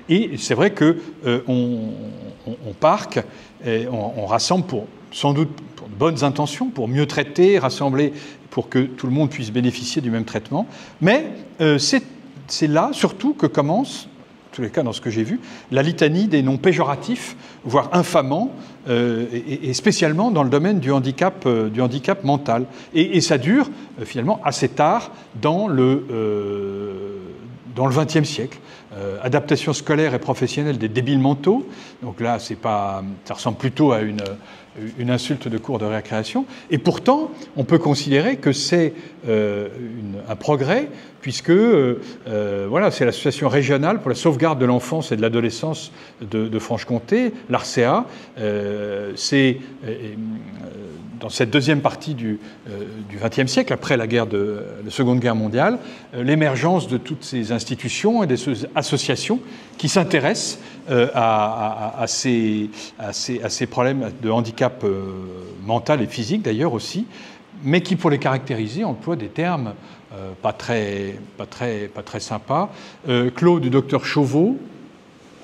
et c'est vrai qu'on parque, et on rassemble sans doute pour de bonnes intentions, pour mieux traiter, rassembler, pour que tout le monde puisse bénéficier du même traitement, mais c'est là surtout que commence, en tous les cas dans ce que j'ai vu, la litanie des noms péjoratifs, voire infamants, et spécialement dans le domaine du handicap mental. Et ça dure finalement assez tard dans le XXe siècle. Adaptation scolaire et professionnelle des débiles mentaux. Donc là, ça ressemble plutôt à une insulte de cours de récréation. Et pourtant, on peut considérer que c'est un progrès, puisque voilà, c'est l'Association régionale pour la sauvegarde de l'enfance et de l'adolescence de Franche-Comté, l'ARCEA. C'est dans cette deuxième partie du XXe siècle, après la Seconde Guerre mondiale, l'émergence de toutes ces institutions et des associations qui s'intéressent à ces problèmes de handicap mental et physique d'ailleurs aussi, mais qui, pour les caractériser, emploient des termes pas très sympas. Claude du docteur Chauveau,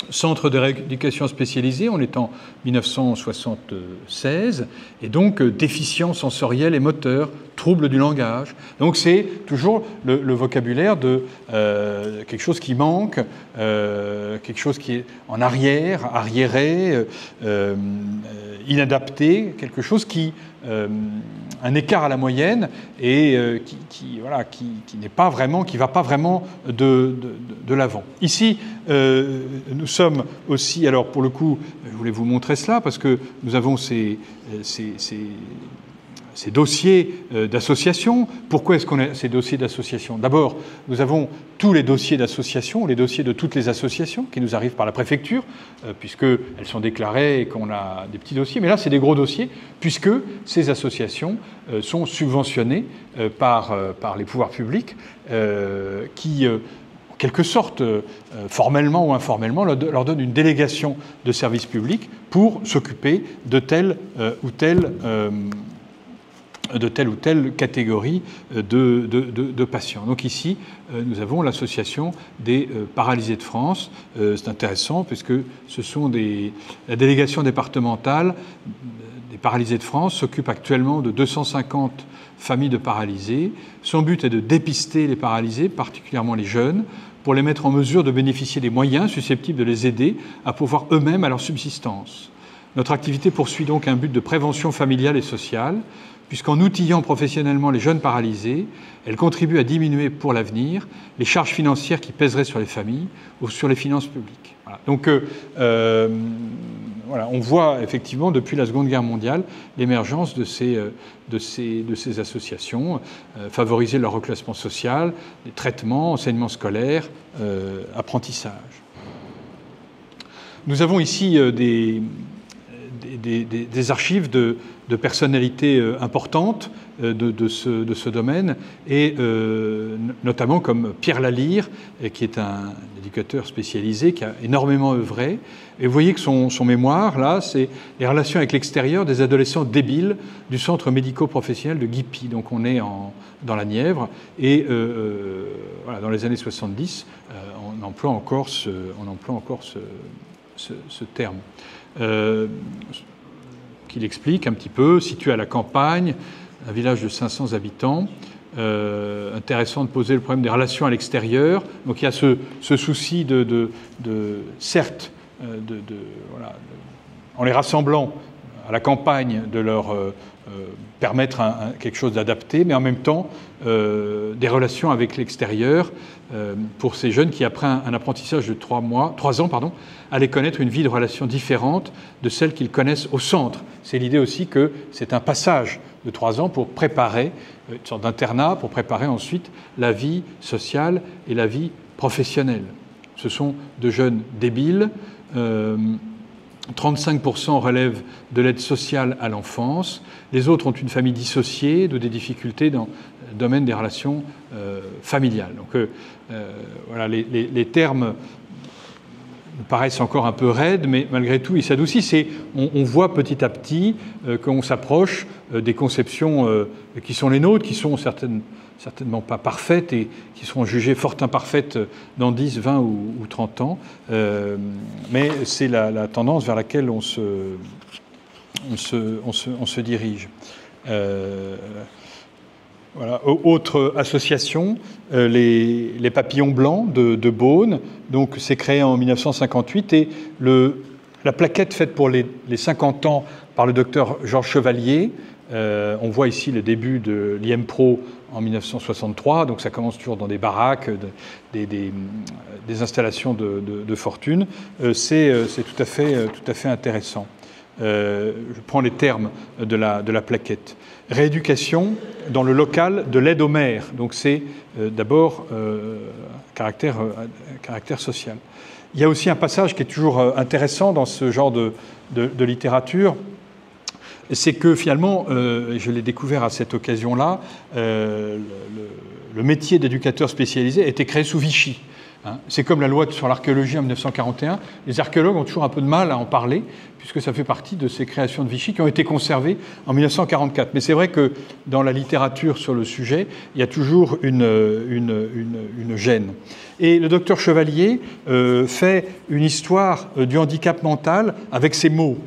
Centre de rééducation spécialisée, on est en 1976, et donc déficience sensorielle et moteur, troubles du langage. Donc c'est toujours le vocabulaire de quelque chose qui manque, quelque chose qui est en arrière, arriéré, inadapté, quelque chose qui un écart à la moyenne et qui n'est pas vraiment, qui va pas vraiment de l'avant. Ici, nous sommes aussi, alors pour le coup, je voulais vous montrer cela parce que nous avons ces dossiers d'association. Pourquoi est-ce qu'on a ces dossiers d'association? D'abord, nous avons tous les dossiers d'association, les dossiers de toutes les associations qui nous arrivent par la préfecture, puisqu'elles sont déclarées et qu'on a des petits dossiers. Mais là, c'est des gros dossiers, puisque ces associations sont subventionnées par les pouvoirs publics qui, en quelque sorte, formellement ou informellement, leur donnent une délégation de service public pour s'occuper de telle ou telle catégorie de patients. Donc ici, nous avons l'association des paralysés de France. C'est intéressant puisque ce sont la délégation départementale des paralysés de France s'occupe actuellement de 250 familles de paralysés. Son but est de dépister les paralysés, particulièrement les jeunes, pour les mettre en mesure de bénéficier des moyens susceptibles de les aider à pourvoir eux-mêmes à leur subsistance. Notre activité poursuit donc un but de prévention familiale et sociale, puisqu'en outillant professionnellement les jeunes paralysés, elle contribue à diminuer pour l'avenir les charges financières qui pèseraient sur les familles ou sur les finances publiques. Voilà. Donc, voilà, on voit effectivement depuis la Seconde Guerre mondiale l'émergence de ces associations, favoriser leur reclassement social, les traitements, enseignement scolaire, apprentissage. Nous avons ici des archives de personnalités importantes de ce domaine, et notamment comme Pierre Lalire, qui est un éducateur spécialisé, qui a énormément œuvré. Et vous voyez que son mémoire, là, c'est les relations avec l'extérieur des adolescents débiles du centre médico-professionnel de Guipy. Donc on est dans la Nièvre, et voilà, dans les années 70, on emploie encore ce terme. Qu'il explique un petit peu, situé à la campagne, un village de 500 habitants. Intéressant de poser le problème des relations à l'extérieur. Donc il y a ce souci certes, voilà, en les rassemblant à la campagne, de leur permettre quelque chose d'adapté, mais en même temps des relations avec l'extérieur pour ces jeunes qui, après un apprentissage de 3 ans, allaient connaître une vie de relations différente de celle qu'ils connaissent au centre. C'est l'idée aussi que c'est un passage de 3 ans pour préparer, une sorte d'internat, pour préparer ensuite la vie sociale et la vie professionnelle. Ce sont de jeunes débiles. 35% relèvent de l'aide sociale à l'enfance. Les autres ont une famille dissociée, ou des difficultés dans le domaine des relations familiales. Donc voilà, les termes nous paraissent encore un peu raides, mais malgré tout, ils s'adoucissent. Et on voit petit à petit qu'on s'approche des conceptions qui sont les nôtres, qui sont certainement pas parfaites et qui seront jugées fort imparfaites dans 10, 20 ou 30 ans. Mais c'est la tendance vers laquelle on se dirige. Voilà. Autre association, les papillons blancs de Beaune. Donc, c'est créé en 1958 et la plaquette faite pour les 50 ans par le docteur Georges Chevalier. On voit ici le début de l'IM-Pro en 1963. Donc, ça commence toujours dans des baraques, des installations de fortune. C'est tout à fait intéressant. Je prends les termes de la plaquette. Rééducation dans le local de l'aide aux mères. Donc c'est d'abord caractère social. Il y a aussi un passage qui est toujours intéressant dans ce genre de littérature, c'est que finalement, je l'ai découvert à cette occasion-là, le métier d'éducateur spécialisé a été créé sous Vichy. C'est comme la loi sur l'archéologie en 1941. Les archéologues ont toujours un peu de mal à en parler, puisque ça fait partie de ces créations de Vichy qui ont été conservées en 1944. Mais c'est vrai que dans la littérature sur le sujet, il y a toujours une gêne. Et le docteur Chevalier fait une histoire du handicap mental avec ces mots.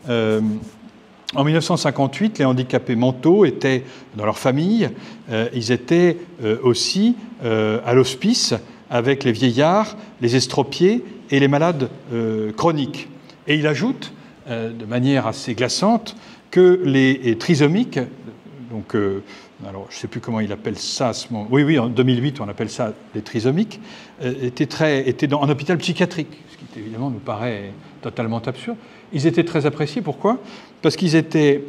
En 1958, les handicapés mentaux étaient dans leur famille, ils étaient aussi à l'hospice, avec les vieillards, les estropiés et les malades chroniques. Et il ajoute, de manière assez glaçante, que les trisomiques, donc, alors je ne sais plus comment il appelle ça à ce moment, oui, en 2008 on appelle ça les trisomiques, étaient en hôpital psychiatrique, ce qui évidemment nous paraît totalement absurde. Ils étaient très appréciés, pourquoi ? Parce qu'ils étaient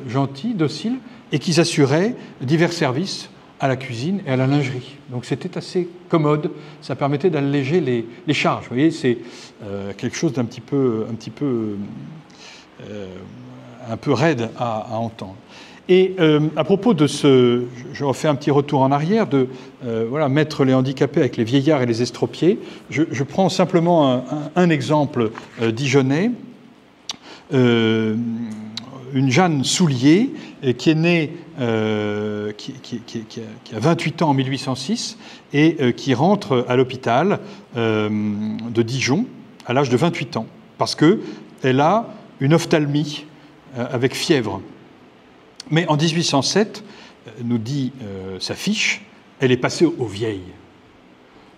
gentils, dociles, et qu'ils assuraient divers services à la cuisine et à la lingerie. Donc c'était assez commode, ça permettait d'alléger les charges. Vous voyez, c'est quelque chose d'un un peu raide à entendre. Et à propos de je refais un petit retour en arrière, voilà, mettre les handicapés avec les vieillards et les estropiés. Je prends simplement un exemple dijonnais. Une Jeanne Soulier, qui est née, qui a 28 ans en 1806, et qui rentre à l'hôpital de Dijon à l'âge de 28 ans, parce qu'elle a une ophtalmie avec fièvre. Mais en 1807, nous dit sa fiche, elle est passée aux vieilles.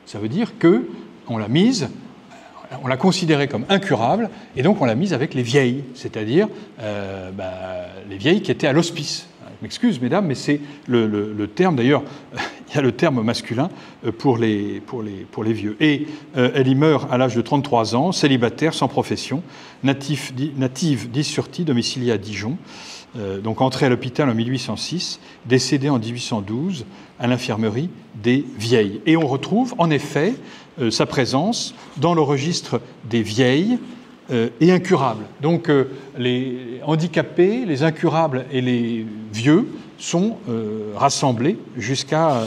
Ça veut dire qu'on l'a mise... On l'a considérée comme incurable, et donc on l'a mise avec les vieilles, c'est-à-dire les vieilles qui étaient à l'hospice. Je m'excuse, mesdames, mais c'est le terme, d'ailleurs, il y a le terme masculin pour les vieux. Et elle y meurt à l'âge de 33 ans, célibataire, sans profession, native d'Is-sur-Tille, domiciliée à Dijon, donc entrée à l'hôpital en 1806, décédée en 1812 à l'infirmerie des vieilles. Et on retrouve, en effet, sa présence dans le registre des vieilles et incurables. Donc les handicapés, les incurables et les vieux sont rassemblés jusqu'à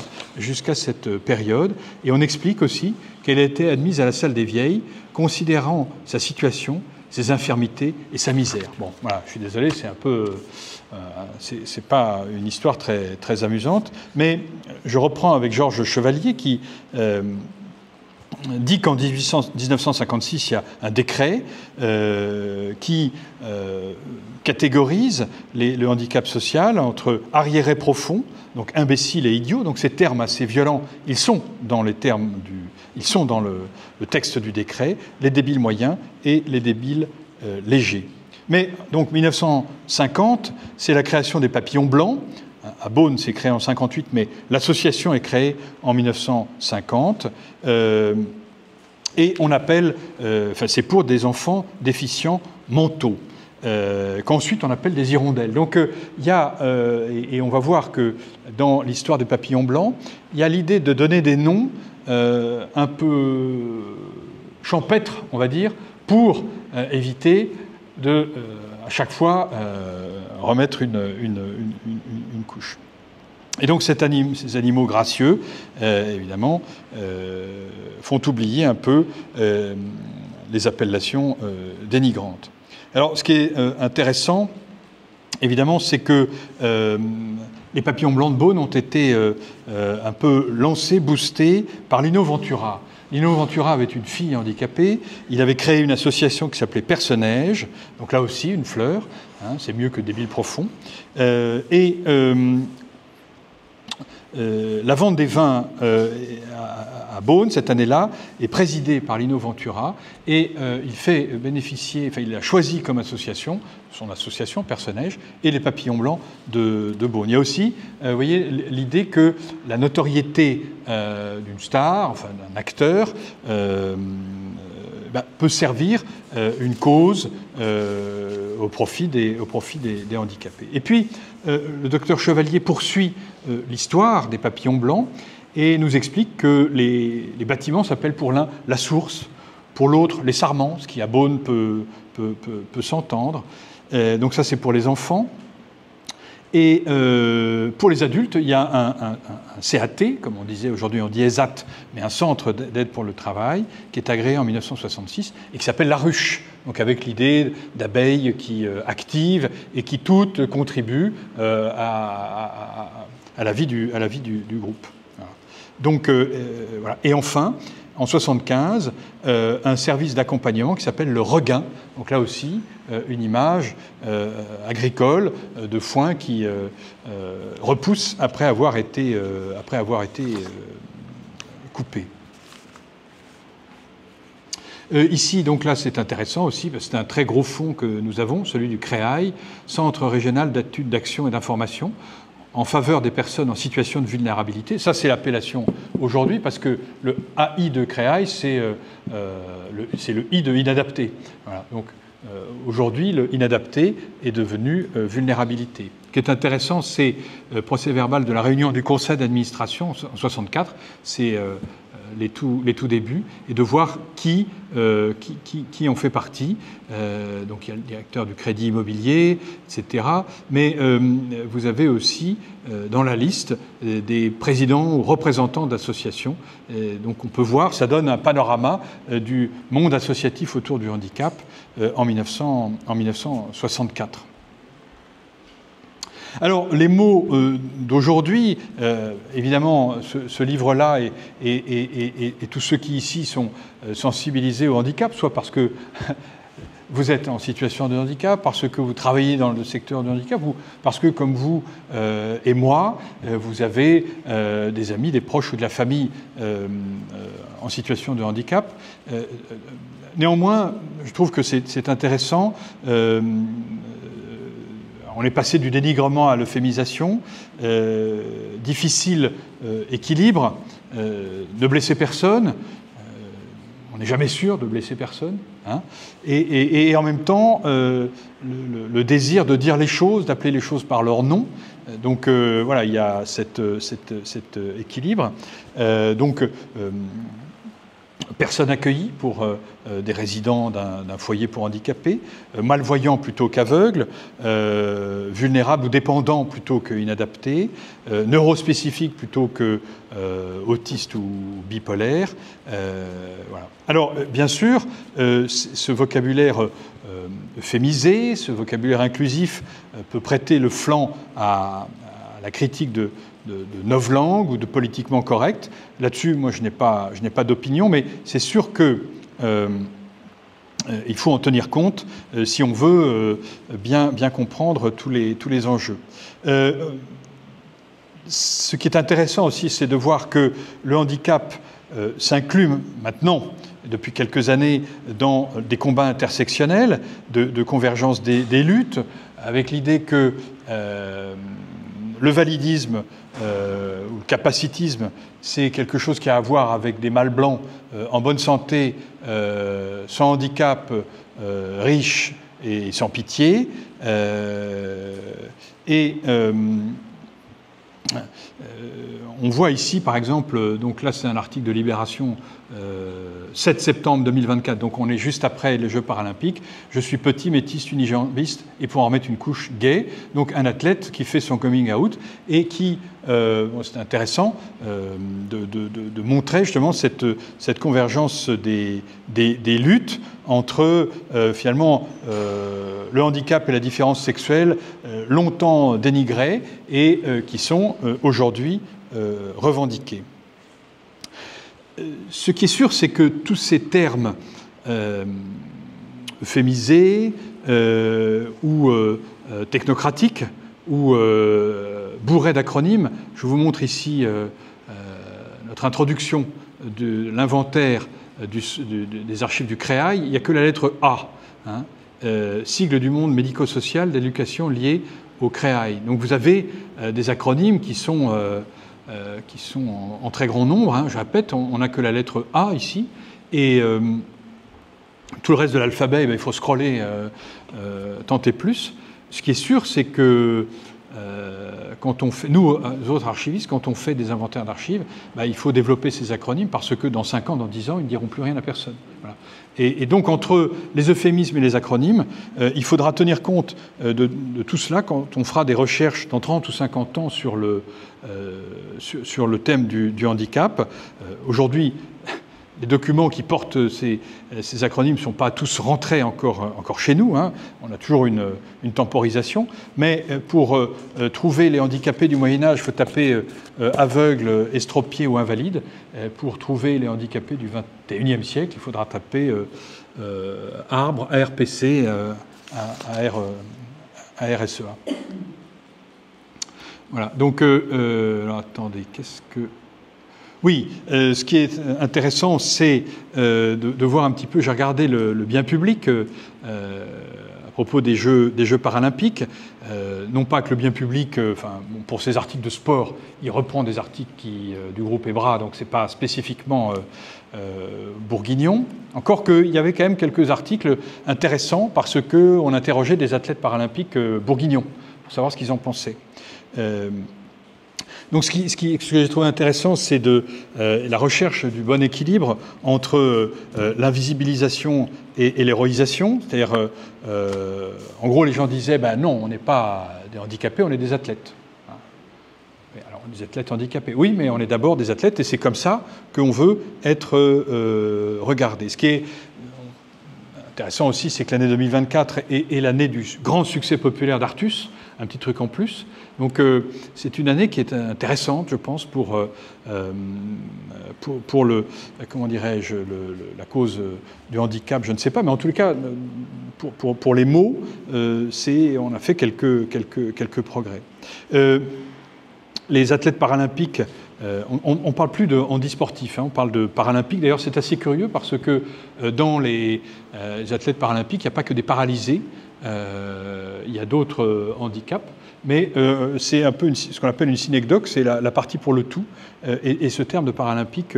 cette période. Et on explique aussi qu'elle a été admise à la salle des vieilles, considérant sa situation, ses infirmités et sa misère. Bon, voilà, je suis désolé, c'est un peu... c'est pas une histoire très, très amusante, mais je reprends avec Georges Chevalier qui... dit qu'en 1956, il y a un décret qui catégorise le handicap social entre arriéré profond, donc imbécile et idiot. Donc ces termes assez violents, ils sont dans le texte du décret, les débiles moyens et les débiles légers. Mais donc 1950, c'est la création des papillons blancs. À Beaune, c'est créé en 1958, mais l'association est créée en 1950. Et on appelle, c'est pour des enfants déficients mentaux, qu'ensuite on appelle des hirondelles. Donc il y a, et on va voir que dans l'histoire des papillons blancs, il y a l'idée de donner des noms un peu champêtres, on va dire, pour éviter de, à chaque fois, remettre une couche. Et donc ces animaux gracieux, évidemment, font oublier un peu les appellations dénigrantes. Alors, ce qui est intéressant, évidemment, c'est que les papillons blancs de Beaune ont été un peu lancés, boostés par Lino Ventura. Lino Ventura avait une fille handicapée. Il avait créé une association qui s'appelait Perce-Neige. Donc là aussi, une fleur. Hein, c'est mieux que des billes profonds. La vente des vins à Beaune, cette année-là, est présidée par Lino Ventura. Et il fait bénéficier, enfin, il a choisi comme association, son association Perce-Neige, et les papillons blancs de Beaune. Il y a aussi, vous voyez, l'idée que la notoriété d'une star, enfin d'un acteur, peut servir une cause au profit des handicapés. Et puis, le docteur Chevalier poursuit l'histoire des papillons blancs et nous explique que les bâtiments s'appellent pour l'un la source, pour l'autre les sarments, ce qui à Beaune peut s'entendre. Donc ça, c'est pour les enfants. Et pour les adultes, il y a un CAT, comme on disait aujourd'hui, on dit ESAT, mais un centre d'aide pour le travail, qui est agréé en 1966 et qui s'appelle La Ruche, donc avec l'idée d'abeilles qui activent et qui toutes contribuent à la vie du groupe. Voilà. Donc, voilà. Et enfin, en 1975, un service d'accompagnement qui s'appelle le Regain. Donc là aussi, une image agricole de foin qui repousse après avoir été coupé. Ici, donc là, c'est intéressant aussi, parce que c'est un très gros fonds que nous avons, celui du CREAI, Centre régional d'études, d'action et d'information, en faveur des personnes en situation de vulnérabilité. Ça, c'est l'appellation aujourd'hui, parce que le AI de CREAI, c'est le I de inadapté. Voilà. Donc, aujourd'hui, le inadapté est devenu vulnérabilité. Ce qui est intéressant, c'est le procès-verbal de la réunion du conseil d'administration en 1964, c'est les tout débuts, et de voir qui en fait partie. Donc il y a le directeur du Crédit Immobilier, etc. Mais vous avez aussi dans la liste des présidents ou représentants d'associations. Donc on peut voir, ça donne un panorama du monde associatif autour du handicap en 1964. Alors, les mots d'aujourd'hui, évidemment, ce livre-là et tous ceux qui ici sont sensibilisés au handicap, soit parce que vous êtes en situation de handicap, parce que vous travaillez dans le secteur du handicap, ou parce que, comme vous et moi, vous avez des amis, des proches ou de la famille en situation de handicap. Néanmoins, je trouve que c'est intéressant. On est passé du dénigrement à l'euphémisation, difficile équilibre, ne blesser personne, on n'est jamais sûr de blesser personne, hein, et en même temps le désir de dire les choses, d'appeler les choses par leur nom. Donc voilà, il y a cet équilibre. Personnes accueillies pour des résidents d'un foyer pour handicapés, malvoyants plutôt qu'aveugles, vulnérables ou dépendants plutôt qu'inadaptés, neurospécifiques plutôt que autistes ou bipolaires. Voilà. Alors, bien sûr, ce vocabulaire euphémisé, ce vocabulaire inclusif peut prêter le flanc à la critique de novlangue ou de politiquement correct. Là-dessus, moi, je n'ai pas d'opinion, mais c'est sûr que il faut en tenir compte si on veut bien comprendre tous les enjeux. Ce qui est intéressant aussi, c'est de voir que le handicap s'inclut maintenant, depuis quelques années, dans des combats intersectionnels, de convergence des luttes, avec l'idée que le validisme ou le capacitisme, c'est quelque chose qui a à voir avec des mâles blancs en bonne santé, sans handicap, riches et sans pitié. On voit ici, par exemple, donc là c'est un article de Libération 7 septembre 2024, donc on est juste après les Jeux paralympiques. Je suis petit, métis, unijambiste et pour en mettre une couche gay. Donc un athlète qui fait son coming out et qui, c'est intéressant de montrer justement cette convergence des luttes entre finalement le handicap et la différence sexuelle longtemps dénigrés et qui sont aujourd'hui revendiqués. Ce qui est sûr, c'est que tous ces termes euphémisés ou technocratiques ou bourrés d'acronymes, je vous montre ici notre introduction de l'inventaire des archives du CREAI. Il n'y a que la lettre A, hein, sigle du monde médico-social d'éducation lié au CREAI. Donc vous avez des acronymes qui sont en très grand nombre, hein. Je répète, on n'a que la lettre A ici, et tout le reste de l'alphabet, il faut scroller tant et plus. Ce qui est sûr, c'est que quand on fait, nous, autres archivistes, quand on fait des inventaires d'archives, il faut développer ces acronymes parce que dans 5 ans, dans 10 ans, ils ne diront plus rien à personne. Voilà. Et donc, entre les euphémismes et les acronymes, il faudra tenir compte de tout cela quand on fera des recherches dans 30 ou 50 ans sur le thème du handicap. Aujourd'hui, les documents qui portent ces acronymes ne sont pas tous rentrés encore chez nous, hein. On a toujours une temporisation. Mais pour trouver les handicapés du Moyen-Âge, il faut taper aveugle, estropié ou invalide. Pour trouver les handicapés du XXIe siècle, il faudra taper arbre, ARPC, ARSEA. Voilà. Donc, alors attendez, qu'est-ce que... Oui, ce qui est intéressant, c'est de voir un petit peu, j'ai regardé le bien public à propos des Jeux paralympiques, non pas que le bien public, pour ses articles de sport, il reprend des articles du groupe EBRA, donc c'est pas spécifiquement bourguignon, encore qu'il y avait quand même quelques articles intéressants parce qu'on interrogeait des athlètes paralympiques bourguignons, pour savoir ce qu'ils en pensaient. Donc ce que j'ai trouvé intéressant, c'est la recherche du bon équilibre entre l'invisibilisation et l'héroïsation. C'est-à-dire, en gros, les gens disaient, non, on n'est pas des handicapés, on est des athlètes. Mais alors, des athlètes handicapés. Oui, mais on est d'abord des athlètes et c'est comme ça qu'on veut être regardé. Ce qui est intéressant aussi, c'est que l'année 2024 est l'année du grand succès populaire d'Artus. Un petit truc en plus. Donc c'est une année qui est intéressante, je pense, pour le, comment dirais-je, la cause du handicap, je ne sais pas, mais en tout cas, pour les mots, on a fait quelques progrès. Les athlètes paralympiques, on ne parle plus de handisportif, hein, on parle de paralympiques. D'ailleurs, c'est assez curieux parce que dans les athlètes paralympiques, il n'y a pas que des paralysés. Il y a d'autres handicaps, mais c'est un peu ce qu'on appelle une synecdoque, c'est la partie pour le tout. Et ce terme de paralympique,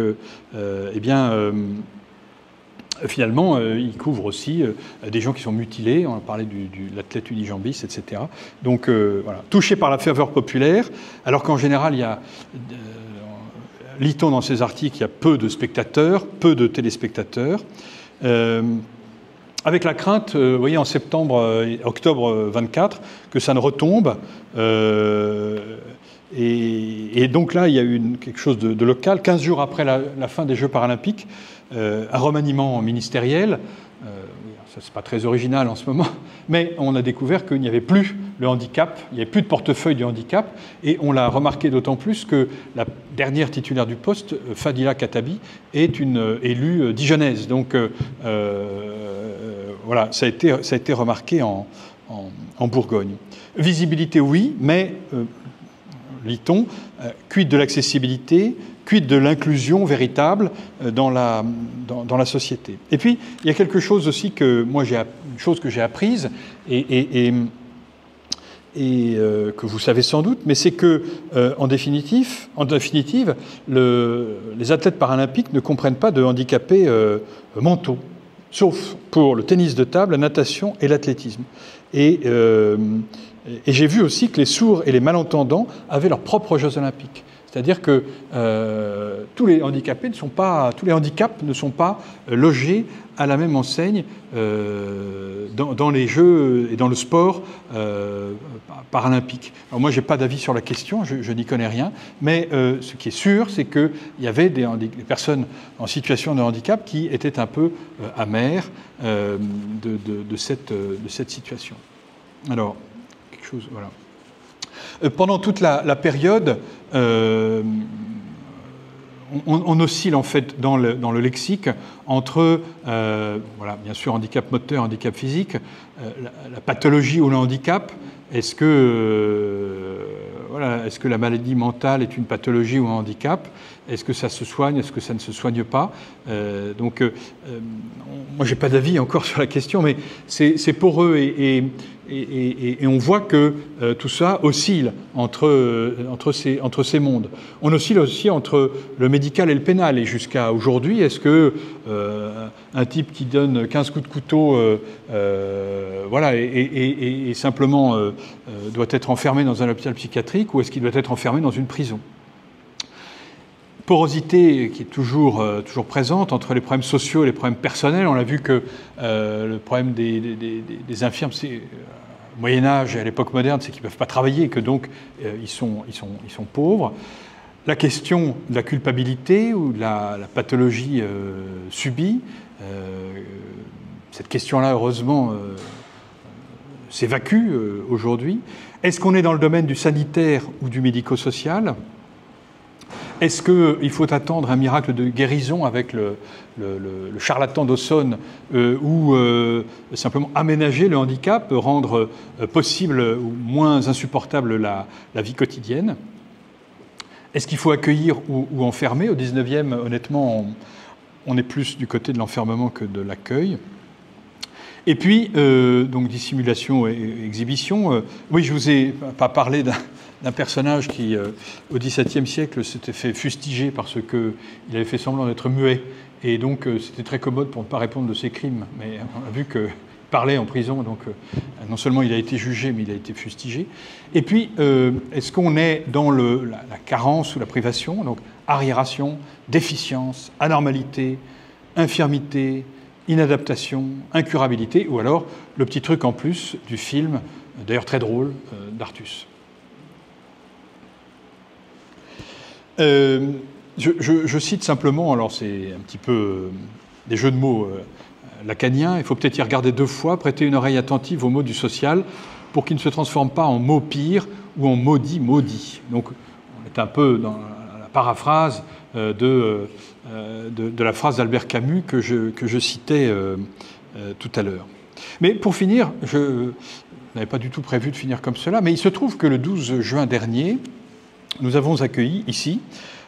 finalement, il couvre aussi des gens qui sont mutilés. On a parlé de l'athlète unijambiste, etc. Donc, voilà, touché par la ferveur populaire, alors qu'en général, il y a... lit-on dans ces articles, il y a peu de spectateurs, peu de téléspectateurs. Avec la crainte, vous voyez, en octobre 24, que ça ne retombe. Et donc là, il y a eu quelque chose de local. 15 jours après la fin des Jeux paralympiques, un remaniement ministériel. Ça, c'est pas très original en ce moment, mais on a découvert qu'il n'y avait plus le handicap, il n'y avait plus de portefeuille du handicap, et on l'a remarqué d'autant plus que la dernière titulaire du poste, Fadila Khattabi, est une élue dijonnaise. Donc voilà, ça a été remarqué en Bourgogne. Visibilité, oui, mais, lit-on, quid de l'accessibilité, quid de l'inclusion véritable dans la société. Et puis, il y a quelque chose aussi une chose que j'ai apprise et que vous savez sans doute, mais c'est que, en définitive, les athlètes paralympiques ne comprennent pas de handicapés mentaux, sauf pour le tennis de table, la natation et l'athlétisme. Et j'ai vu aussi que les sourds et les malentendants avaient leurs propres Jeux olympiques. C'est-à-dire que tous les handicaps ne sont pas logés à la même enseigne dans les Jeux et dans le sport paralympique. Alors moi, je n'ai pas d'avis sur la question, je n'y connais rien, mais ce qui est sûr, c'est qu'il y avait des personnes en situation de handicap qui étaient un peu amères de cette situation. Alors, quelque chose, voilà. Pendant toute la période, on oscille en fait dans le lexique entre, voilà, bien sûr, handicap moteur, handicap physique, la pathologie ou le handicap. Est-ce que la maladie mentale est une pathologie ou un handicap? Est-ce que ça se soigne? Est-ce que ça ne se soigne pas? Moi, je n'ai pas d'avis encore sur la question, mais c'est poreux et on voit que tout ça oscille entre ces mondes. On oscille aussi entre le médical et le pénal. Et jusqu'à aujourd'hui, est-ce que un type qui donne 15 coups de couteau voilà, et simplement doit être enfermé dans un hôpital psychiatrique, ou est-ce qu'il doit être enfermé dans une prison? Porosité qui est toujours présente entre les problèmes sociaux et les problèmes personnels. On a vu que le problème des infirmes, c'est au Moyen-Âge et à l'époque moderne, c'est qu'ils ne peuvent pas travailler et que donc ils sont pauvres. La question de la culpabilité ou de la pathologie subie, cette question-là, heureusement, s'évacue aujourd'hui. Est-ce qu'on est dans le domaine du sanitaire ou du médico-social ? Est-ce qu'il faut attendre un miracle de guérison avec le charlatan d'Aussonne ou simplement aménager le handicap, rendre possible ou moins insupportable la vie quotidienne? Est-ce qu'il faut accueillir ou enfermer? Au 19e, honnêtement, on est plus du côté de l'enfermement que de l'accueil. Et puis, donc dissimulation et exhibition. Oui, je vous ai pas parlé d'un personnage qui, au XVIIe siècle, s'était fait fustiger parce qu'il avait fait semblant d'être muet. Et donc, c'était très commode pour ne pas répondre de ses crimes. Mais on a vu qu'il parlait en prison, donc non seulement il a été jugé, mais il a été fustigé. Et puis, est-ce qu'on est dans la carence ou la privation? Donc, arriération, déficience, anormalité, infirmité, inadaptation, incurabilité, ou alors le petit truc en plus du film, d'ailleurs très drôle, d'Artus. Je cite simplement, alors c'est un petit peu des jeux de mots lacaniens, il faut peut-être y regarder deux fois, prêter une oreille attentive aux mots du social pour qu'ils ne se transforment pas en mots pires ou en maudit. Donc on est un peu dans la paraphrase de la phrase d'Albert Camus que je citais tout à l'heure. Mais pour finir, je n'avais pas du tout prévu de finir comme cela, mais il se trouve que le 12 juin dernier, nous avons accueilli ici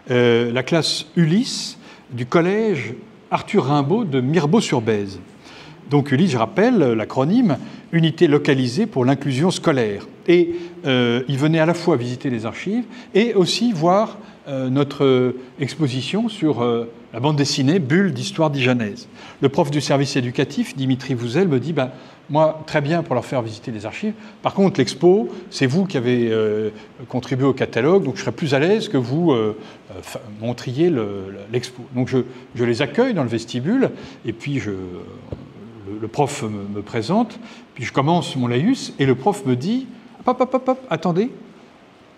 la classe Ulysse du collège Arthur Rimbaud de Mirebeau-sur-Bèze. Donc Ulysse, je rappelle l'acronyme, Unité localisée pour l'inclusion scolaire. Et il venait à la fois visiter les archives et aussi voir notre exposition sur la bande dessinée Bulle d'histoire dijonnaise. Le prof du service éducatif, Dimitri Vouzel, me dit moi, très bien pour leur faire visiter les archives. Par contre, l'expo, c'est vous qui avez contribué au catalogue, donc je serais plus à l'aise que vous montriez l'expo. Donc je les accueille dans le vestibule, et puis le prof me présente, puis je commence mon laïus, et le prof me dit « Hop, attendez,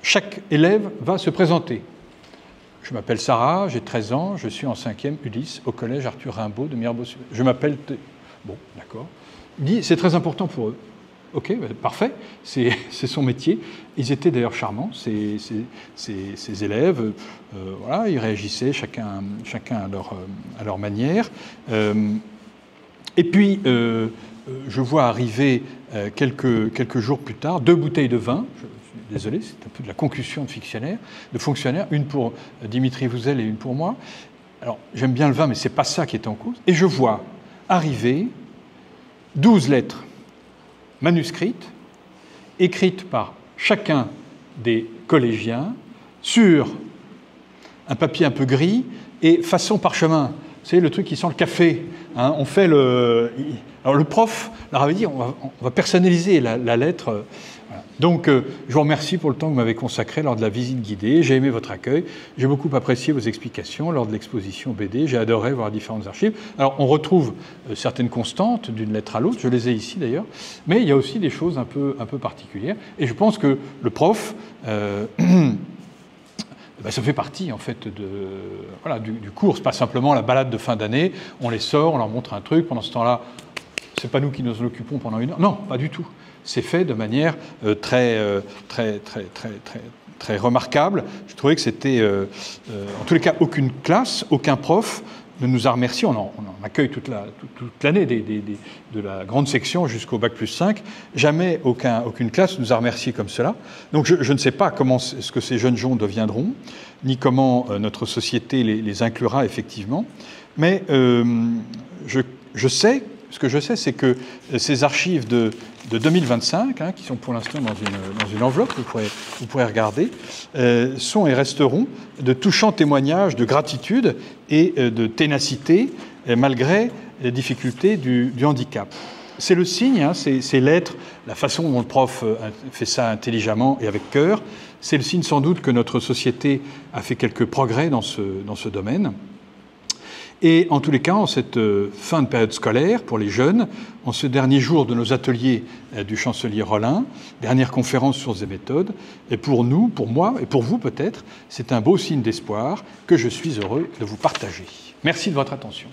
chaque élève va se présenter. Je m'appelle Sarah, j'ai 13 ans, je suis en 5e Ulysse au collège Arthur Rimbaud de Mirebeau-sur-Bèze. Je m'appelle... Bon, d'accord. Il dit, c'est très important pour eux. Ok, parfait, c'est son métier. Ils étaient d'ailleurs charmants, ces élèves. Voilà, ils réagissaient chacun à leur manière. Et puis, je vois arriver quelques jours plus tard 2 bouteilles de vin. Désolé, c'est un peu de la concussion de fonctionnaires, une pour Dimitri Vouzel et une pour moi. Alors, j'aime bien le vin, mais ce n'est pas ça qui est en cause. Et je vois arriver 12 lettres manuscrites, écrites par chacun des collégiens sur un papier un peu gris et façon parchemin. c'est le truc qui sent le café. Hein. On fait le... Alors le prof leur avait dit, on va personnaliser la lettre. Voilà. Donc, je vous remercie pour le temps que vous m'avez consacré lors de la visite guidée. J'ai aimé votre accueil. J'ai beaucoup apprécié vos explications lors de l'exposition BD. J'ai adoré voir différentes archives. Alors, on retrouve certaines constantes d'une lettre à l'autre. Je les ai ici, d'ailleurs. Mais il y a aussi des choses un peu particulières. Et je pense que le prof... ça fait partie, en fait, du cours. Ce n'est pas simplement la balade de fin d'année. On les sort, on leur montre un truc. Pendant ce temps-là, ce n'est pas nous qui nous en occupons pendant 1 heure. Non, pas du tout. C'est fait de manière très remarquable. Je trouvais que c'était, en tous les cas, aucune classe, aucun prof ne nous a remerciés. On en accueille toute l'année, de la grande section jusqu'au Bac+5. Jamais aucune classe nous a remerciés comme cela. Donc je ne sais pas comment ce que ces jeunes gens deviendront, ni comment notre société les inclura effectivement. Mais ce que je sais, c'est que ces archives de 2025, qui sont pour l'instant dans une enveloppe, vous pourrez regarder, sont et resteront de touchants témoignages de gratitude et de ténacité, malgré les difficultés du handicap. C'est le signe, ces lettres, la façon dont le prof fait ça intelligemment et avec cœur, c'est le signe sans doute que notre société a fait quelques progrès dans ce domaine. Et en tous les cas, en cette fin de période scolaire pour les jeunes, en ce dernier jour de nos ateliers du chancelier Rollin, dernière conférence sur ces méthodes, et pour nous, pour moi et pour vous peut-être, c'est un beau signe d'espoir que je suis heureux de vous partager. Merci de votre attention.